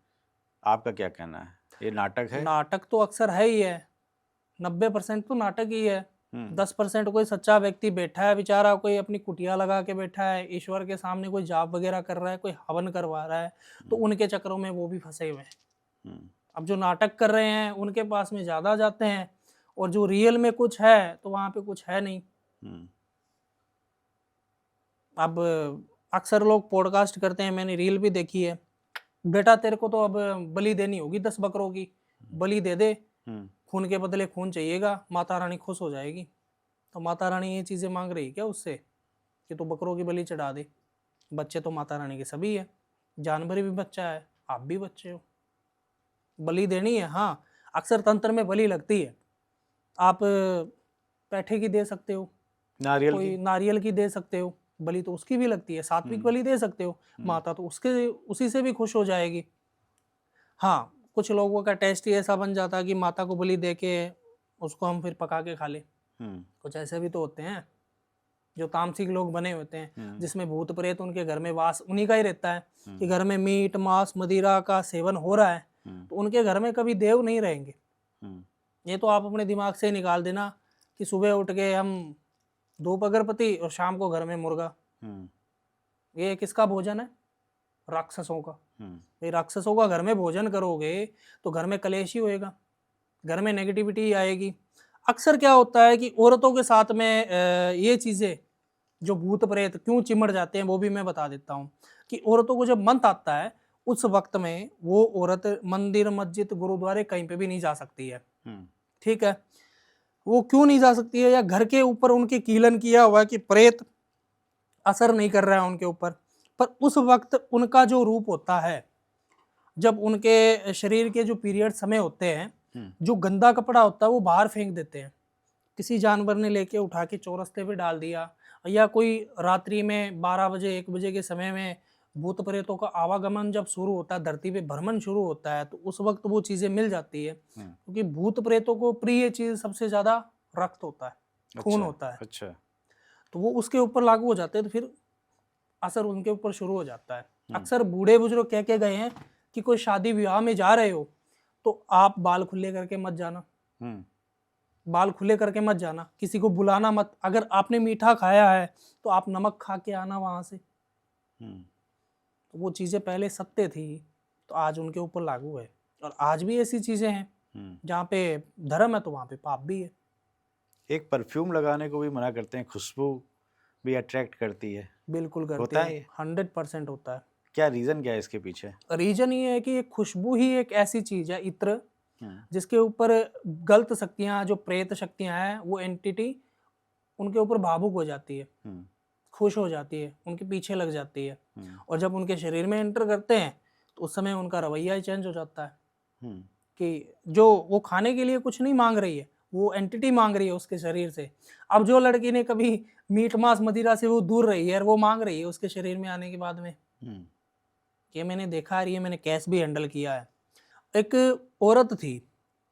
आपका क्या कहना है, ये नाटक है? नाटक तो अक्सर है ही है, 90% तो नाटक ही है। 10% कोई सच्चा व्यक्ति बैठा है बेचारा, कोई अपनी कुटिया लगा के बैठा है, ईश्वर के सामने कोई जाप वगैरह कर रहा है, कोई हवन करवा रहा है, तो उनके चक्रों में वो भी फंसे हुए हैं। अब जो नाटक कर रहे हैं उनके पास में ज्यादा जाते हैं, और जो रियल में कुछ है तो वहां पे कुछ है नहीं। अब अक्सर लोग पॉडकास्ट करते हैं, मैंने रील भी देखी है, बेटा तेरे को तो अब बलि देनी होगी 10 बकरों की, बलि दे दे, खून के बदले खून चाहिएगा, माता रानी खुश हो जाएगी। तो माता रानी ये चीजें मांग रही क्या उससे कि तू बकरों की बलि चढ़ा दे? बच्चे तो माता रानी के सभी है, जानवर भी बच्चा है, आप भी बच्चे हो, बलि देनी है। हाँ, अक्सर तंत्र में बलि लगती है, आप पैठे की दे सकते हो, नारियल कोई की? नारियल की दे सकते हो, बलि तो उसकी भी लगती है, सात्विक बलि दे सकते हो, माता तो उसके उसी से भी खुश हो जाएगी। हाँ, कुछ लोगों का टेस्ट ही ऐसा बन जाता है कि माता को बलि दे के उसको हम फिर पका के खा ले। कुछ ऐसे भी तो होते हैं जो तामसिक लोग बने होते हैं, जिसमें भूत प्रेत उनके घर में वास उन्हीं का ही रहता है, कि घर में मीट मांस मदिरा का सेवन हो रहा है तो उनके घर में कभी देव नहीं रहेंगे। ये तो आप अपने दिमाग से निकाल देना कि सुबह उठ के हम धूप अगरबत्ती और शाम को घर में मुर्गा, ये किसका भोजन है? राक्षसों का। ये राक्षसों का घर में भोजन करोगे तो घर में कलेश ही होएगा, घर में नेगेटिविटी आएगी। अक्सर क्या होता है कि औरतों के साथ में ये चीजें जो भूत प्रेत क्यों चिमड़ जाते हैं वो भी मैं बता देता हूँ, कि औरतों को जब मंथ आता है उस वक्त में वो औरत मंदिर मस्जिद गुरुद्वारे कहीं पे भी नहीं जा सकती है। ठीक है, वो क्यों नहीं जा सकती है? या घर के ऊपर उनके कीलन किया हुआ है कि प्रेत असर नहीं कर रहा है उनके ऊपर, पर उस वक्त उनका जो रूप होता है, जब उनके शरीर के जो पीरियड समय होते हैं, जो गंदा कपड़ा होता है वो बाहर फेंक देते हैं, किसी जानवर ने लेके उठा के चौरस्ते पे डाल दिया, या कोई रात्रि में 12 बजे 1 बजे के समय में भूत प्रेतों का आवागमन जब शुरू होता है, धरती पे भ्रमण शुरू होता है, तो उस वक्त वो चीजें मिल जाती है, क्योंकि भूत प्रेतों को प्रिय चीज सबसे ज्यादा रक्त होता है, खून होता है। अच्छा। तो वो उसके ऊपर लागू हो जाते हैं, तो फिर असर उनके ऊपर शुरू हो जाता है। अक्सर बूढ़े बुजुर्ग कह के गए हैं कि कोई शादी विवाह में जा रहे हो तो आप बाल खुले करके मत जाना, बाल खुले करके मत जाना, किसी को बुलाना मत, अगर आपने मीठा खाया है तो आप नमक खा के आना वहां से। तो वो चीजें पहले सत्य थी तो आज उनके ऊपर लागू है, और आज भी ऐसी चीजें हैं जहाँ पे धर्म है तो वहां पे पाप भी है। एक परफ्यूम लगाने को भी मना करते हैं, खुशबू भी अट्रैक्ट करती है। बिल्कुल करती होता है, है? 100% होता है। क्या रीजन क्या है इसके पीछे? रीजन ये है कि खुशबू ही एक ऐसी चीज है, इत्र, जिसके ऊपर गलत शक्तियां, जो प्रेत शक्तियां हैं, वो एंटिटी उनके ऊपर भावुक हो जाती है, खुश हो जाती है, उनके पीछे लग जाती है, और जब उनके शरीर में एंटर करते हैं तो उस समय उनका रवैया ही चेंज हो जाता है, कि जो वो खाने के लिए कुछ नहीं मांग रही है, वो एंटिटी मांग रही है उसके शरीर से। अब जो लड़की ने कभी मीट मांस मदिरा से वो दूर रही है और वो मांग रही है उसके शरीर में आने के बाद में, ये मैंने देखा है, ये मैंने केस भी हैंडल किया है। एक औरत थी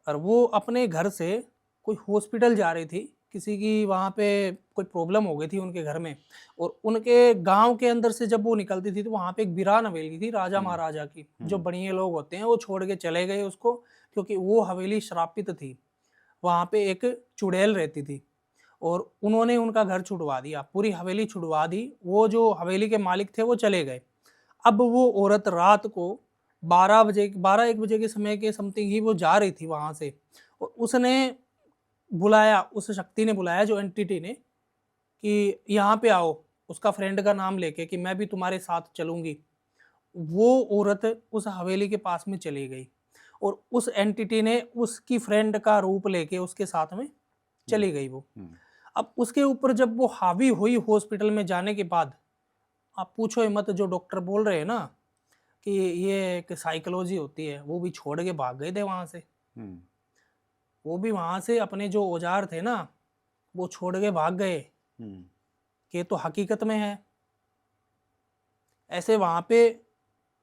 और वो अपने घर से कोई हॉस्पिटल जा रही थी, किसी की वहाँ पे कोई प्रॉब्लम हो गई थी उनके घर में, और उनके गांव के अंदर से जब वो निकलती थी तो वहाँ पे एक वीरान हवेली थी राजा महाराजा की, जो बढ़िया लोग होते हैं वो छोड़ के चले गए उसको, क्योंकि वो हवेली श्रापित थी। वहाँ पे एक चुड़ैल रहती थी और उन्होंने उनका घर छुड़वा दिया, पूरी हवेली छुड़वा दी, वो जो हवेली के मालिक थे वो चले गए। अब वो औरत रात को 12-1 बजे के समय के समथिंग ही वो जा रही थी वहां से, और उसने बुलाया, उस शक्ति ने बुलाया, जो एंटिटी ने, कि यहाँ पे आओ, उसका फ्रेंड का नाम लेके कि मैं भी तुम्हारे साथ चलूंगी। वो औरत उस हवेली के पास में चली गई और उस एंटिटी ने उसकी फ्रेंड का रूप लेके उसके साथ में चली गई वो। अब उसके ऊपर जब वो हावी हुई हॉस्पिटल में जाने के बाद, आप पूछो ही मत, जो डॉक्टर बोल रहे हैं ना कि ये एक साइकोलॉजी होती है, वो भी छोड़ के भाग गए थे वहां से। वो भी वहां से अपने जो औजार थे ना वो छोड़ के भाग गए, कि तो हकीकत में है। ऐसे वहां पे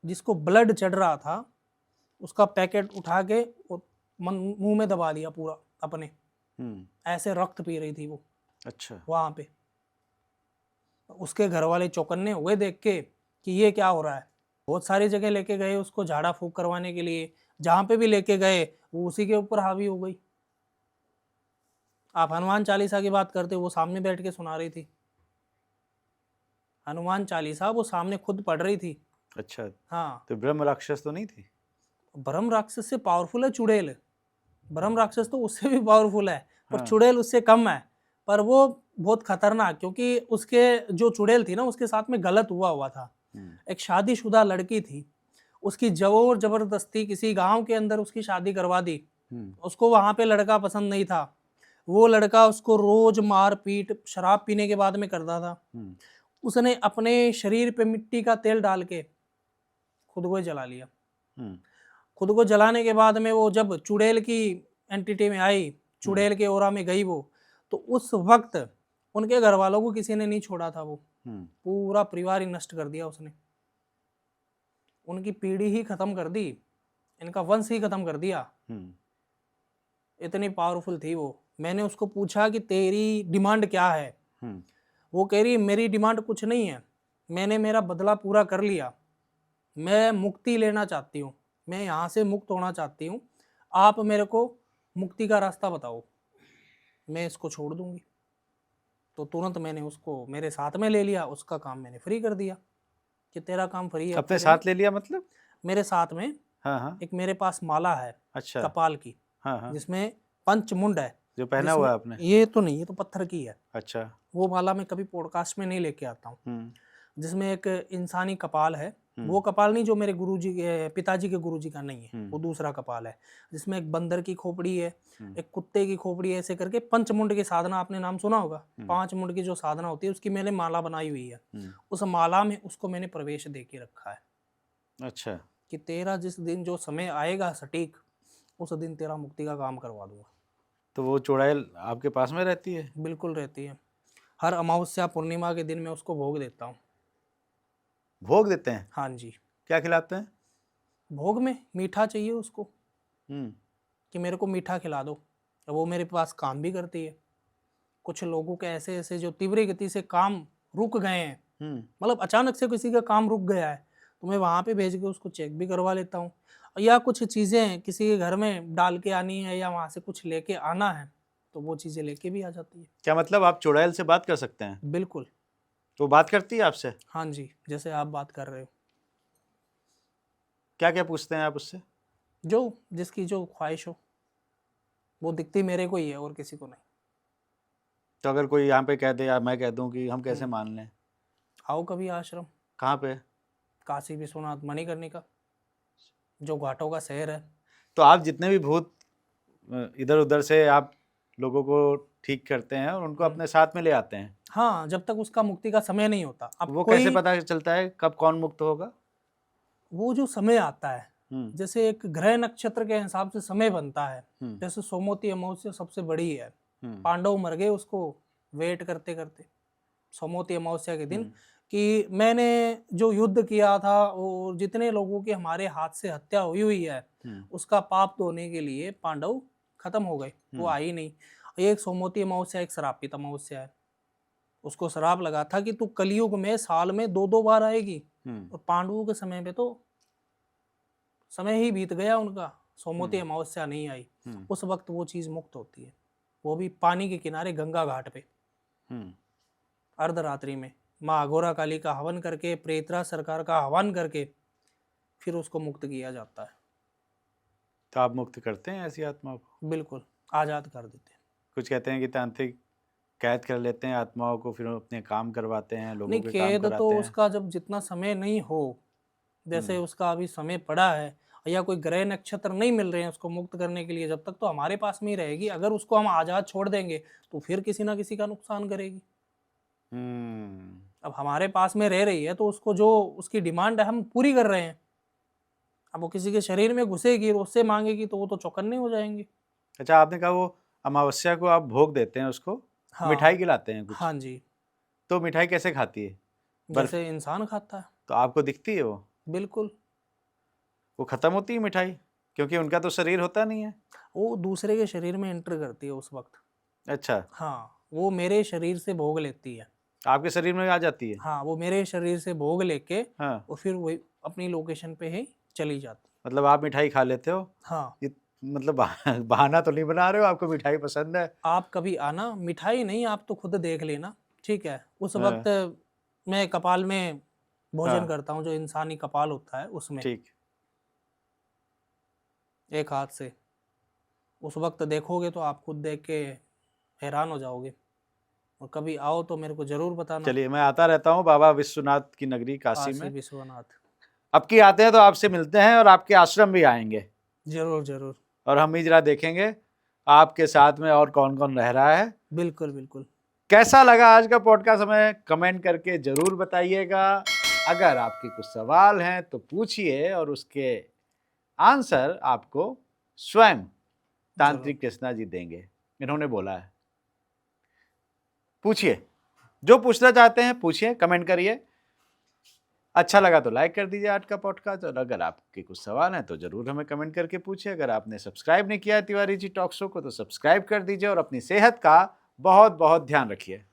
जिसको ब्लड चढ़ रहा था उसका पैकेट उठा के और मुंह में दबा दिया पूरा अपने, ऐसे रक्त पी रही थी वो। अच्छा। वहां पे उसके घर वाले चौकन्ने हुए देख के कि ये क्या हो रहा है। बहुत सारी जगह लेके गए उसको झाड़ा फूक करवाने के लिए, जहां पे भी लेके गए वो उसी के ऊपर हावी हो गई। आप हनुमान चालीसा की बात करते हो, वो सामने बैठ के सुना रही थी हनुमान चालीसा, वो सामने खुद पढ़ रही थी। अच्छा, हाँ, तो ब्रह्म राक्षस तो नहीं थी? ब्रह्म राक्षस से पावरफुल है चुड़ैल। ब्रह्म राक्षस तो उससे भी पावरफुल है, पर हाँ। चुड़ैल उससे कम है। पर वो बहुत खतरनाक, क्योंकि उसके जो चुड़ैल थी ना उसके साथ में गलत हुआ था। एक शादीशुदा लड़की थी, उसकी जोर जबरदस्ती किसी गांव के अंदर उसकी शादी करवा दी। उसको वहां पे लड़का पसंद नहीं था, वो लड़का उसको रोज मार पीट शराब पीने के बाद में करता था। उसने अपने शरीर पे मिट्टी का तेल डाल के खुद को जला लिया। खुद को जलाने के बाद में वो जब चुड़ैल की एंटिटी में आई, चुड़ैल के ओरा में गई वो, तो उस वक्त उनके घर वालों को किसी ने नहीं छोड़ा था। वो पूरा परिवार ही नष्ट कर दिया उसने, उनकी पीढ़ी ही खत्म कर दी, इनका वंश ही खत्म कर दिया। इतनी पावरफुल थी वो। मैंने उसको पूछा कि तेरी डिमांड क्या है? वो कह रही मेरी डिमांड कुछ नहीं है, मैंने मेरा बदला पूरा कर लिया, मैं मुक्ति लेना चाहती हूँ, मैं यहाँ से मुक्त होना चाहती हूँ, आप मेरे को मुक्ति का रास्ता बताओ, मैं इसको छोड़ दूंगी। तो तुरंत मैंने उसको मेरे साथ में ले लिया, उसका काम मैंने फ्री कर दिया कि तेरा काम फ्री है। अपने साथ ले लिया मतलब? मेरे साथ में हाँ। एक मेरे पास माला है, अच्छा। कपाल की, हाँ। जिसमें पंचमुंड है। जो पहना हुआ है आपने? ये तो नहीं, ये तो पत्थर की है। अच्छा। वो माला मैं कभी पॉडकास्ट में नहीं लेके आता हूँ। जिसमें एक इंसानी कपाल है, वो कपाल नहीं जो मेरे गुरुजी के पिताजी के गुरुजी का नहीं है, वो दूसरा कपाल है, जिसमें एक बंदर की खोपड़ी है, एक कुत्ते की खोपड़ी है, ऐसे करके पंचमुंड की साधना आपने नाम सुना होगा। 5 मुंड की जो साधना होती है उसकी मैंने माला बनाई हुई है। उस माला में उसको मैंने प्रवेश दे के रखा है। अच्छा। कि तेरा जिस दिन जो समय आएगा सटीक, उस दिन तेरा मुक्ति का काम करवा दूंगा। तो वो चुड़ैल आपके पास में रहती है? बिल्कुल रहती है। हर अमावस्या पूर्णिमा के दिन मैं उसको भोग देता हूँ। भोग देते हैं? हाँ जी। क्या खिलाते हैं? भोग में मीठा चाहिए उसको, कि मेरे को मीठा खिला दो। वो मेरे पास काम भी करती है। कुछ लोगों के ऐसे ऐसे जो तीव्र गति से काम रुक गए हैं, मतलब अचानक से किसी का काम रुक गया है, तो मैं वहाँ पे भेज के उसको चेक भी करवा लेता हूँ। या कुछ चीज़ें किसी के घर में डाल के आनी है या वहाँ से कुछ लेके आना है, तो वो चीज़ें लेके भी आ जाती है। क्या मतलब आप चुड़ैल से बात कर सकते हैं? बिल्कुल। तो बात करती है आपसे? हाँ जी, जैसे आप बात कर रहे हो। क्या क्या पूछते हैं आप उससे? जो जिसकी जो ख्वाहिश हो, वो दिखती मेरे को ही है और किसी को नहीं। तो अगर कोई यहाँ पे कह दे या मैं कह दूँ कि हम कैसे मान लें? आओ कभी आश्रम, कहाँ पे? काशी विश्वनाथ मणिकर्णिका, जो घाटों का शहर है। तो आप जितने भी भूत इधर उधर से आप लोगों को ठीक करते हैं और उनको अपने साथ में ले आते हैं? हाँ, जब तक उसका मुक्ति का समय नहीं होता। अब वो कैसे पता चलता है कब कौन मुक्त होगा? वो जो समय आता है, जैसे एक ग्रह नक्षत्र के हिसाब से समय बनता है। जैसे सोमवती अमावस्या सबसे बड़ी है, पांडव मर गए उसको वेट करते करते सोमवती अमावस्या के दिन, कि मैंने जो युद्ध किया था और जितने लोगों की हमारे हाथ से हत्या हुई है, उसका पाप धोने के लिए पांडव खत्म हो गए, वो आई नहीं। एक सोमवती अमावस्या एक श्रापित अमावस्या है। उसको श्राप लगा था कि तू कलयुग में साल में 2-2 बार आएगी, और पांडवों के समय पे तो समय ही बीत गया उनका, सोमवती अमावस्या नहीं आई। उस वक्त वो चीज मुक्त होती है, वो भी पानी के किनारे गंगा घाट पे अर्धरात्रि में माँ अघोरा काली का हवन करके, प्रेतराज सरकार का हवन करके फिर उसको मुक्त किया जाता है। तो आप मुक्त करते हैं ऐसी आत्माओं को? बिल्कुल, आजाद कर देते हैं। कुछ कहते हैं कि तांत्रिक कैद कर लेते हैं आत्माओं को, फिर अपने काम करवाते हैं, लोगों नहीं, के काम कैद कराते तो हैं। उसका जब जितना समय नहीं हो, जैसे उसका अभी समय पड़ा है या कोई ग्रह नक्षत्र नहीं मिल रहे हैं उसको मुक्त करने के लिए, जब तक तो हमारे पास में ही रहेगी। अगर उसको हम आजाद छोड़ देंगे तो फिर किसी ना किसी का नुकसान करेगी। अब हमारे पास में रह रही है तो उसको जो उसकी डिमांड है हम पूरी कर रहे हैं। अब वो किसी के शरीर में घुसेगी और उससे मांगेगी तो वो तो चौकन्ने हो जाएंगे। अच्छा, आपने कहा वो अमावस्या को आप भोग देते हैं उसको, हाँ, मिठाई खिलाते हैं कुछ? हाँ जी। तो मिठाई कैसे खाती है? जैसे इंसान खाता है। तो आपको दिखती है वो? बिल्कुल। वो खत्म होती है मिठाई, क्योंकि उनका तो शरीर होता नहीं है। वो दूसरे के शरीर में एंटर करती है उस वक्त। अच्छा, हाँ, वो मेरे शरीर से भोग लेती है। आपके शरीर में आ जाती है। हाँ, वो मेरे शरीर से भोग लेके हाँ, और फिर वही अपनी लोकेशन पे ही चली जाती। मतलब आप मिठाई खा लेते हो। हाँ, ये मतलब बहाना तो नहीं बना रहे हो, आपको मिठाई पसंद है। आप कभी आना, मिठाई नहीं आप तो खुद देख लेना, ठीक है। उस हाँ, वक्त मैं कपाल में भोजन हाँ, करता हूँ, जो इंसानी कपाल होता है उसमें, ठीक। एक हाथ से। उस वक्त देखोगे तो आप खुद देख के हैरान हो जाओगे। और कभी आओ तो मेरे को जरूर बताना। चलिए, मैं आता रहता हूँ बाबा विश्वनाथ की नगरी काशी काशी में। विश्वनाथ। अब की आते हैं तो आपसे मिलते हैं और आपके आश्रम भी आएंगे, जरूर जरूर। और हम भी जरा देखेंगे आपके साथ में और कौन कौन रह रहा है। बिल्कुल बिल्कुल। कैसा लगा आज का पॉडकास्ट हमें कमेंट करके जरूर बताइएगा। अगर आपके कुछ सवाल हैं तो पूछिए, और उसके आंसर आपको स्वयं तांत्रिक कृष्णा जी देंगे, इन्होंने बोला है। पूछिए, जो पूछना चाहते हैं पूछिए, कमेंट करिए। अच्छा लगा तो लाइक कर दीजिए आज का पॉडकास्ट, और अगर आपके कुछ सवाल हैं तो जरूर हमें कमेंट करके पूछिए। अगर आपने सब्सक्राइब नहीं किया है तिवारी जी टॉक शो को तो सब्सक्राइब कर दीजिए, और अपनी सेहत का बहुत बहुत ध्यान रखिए।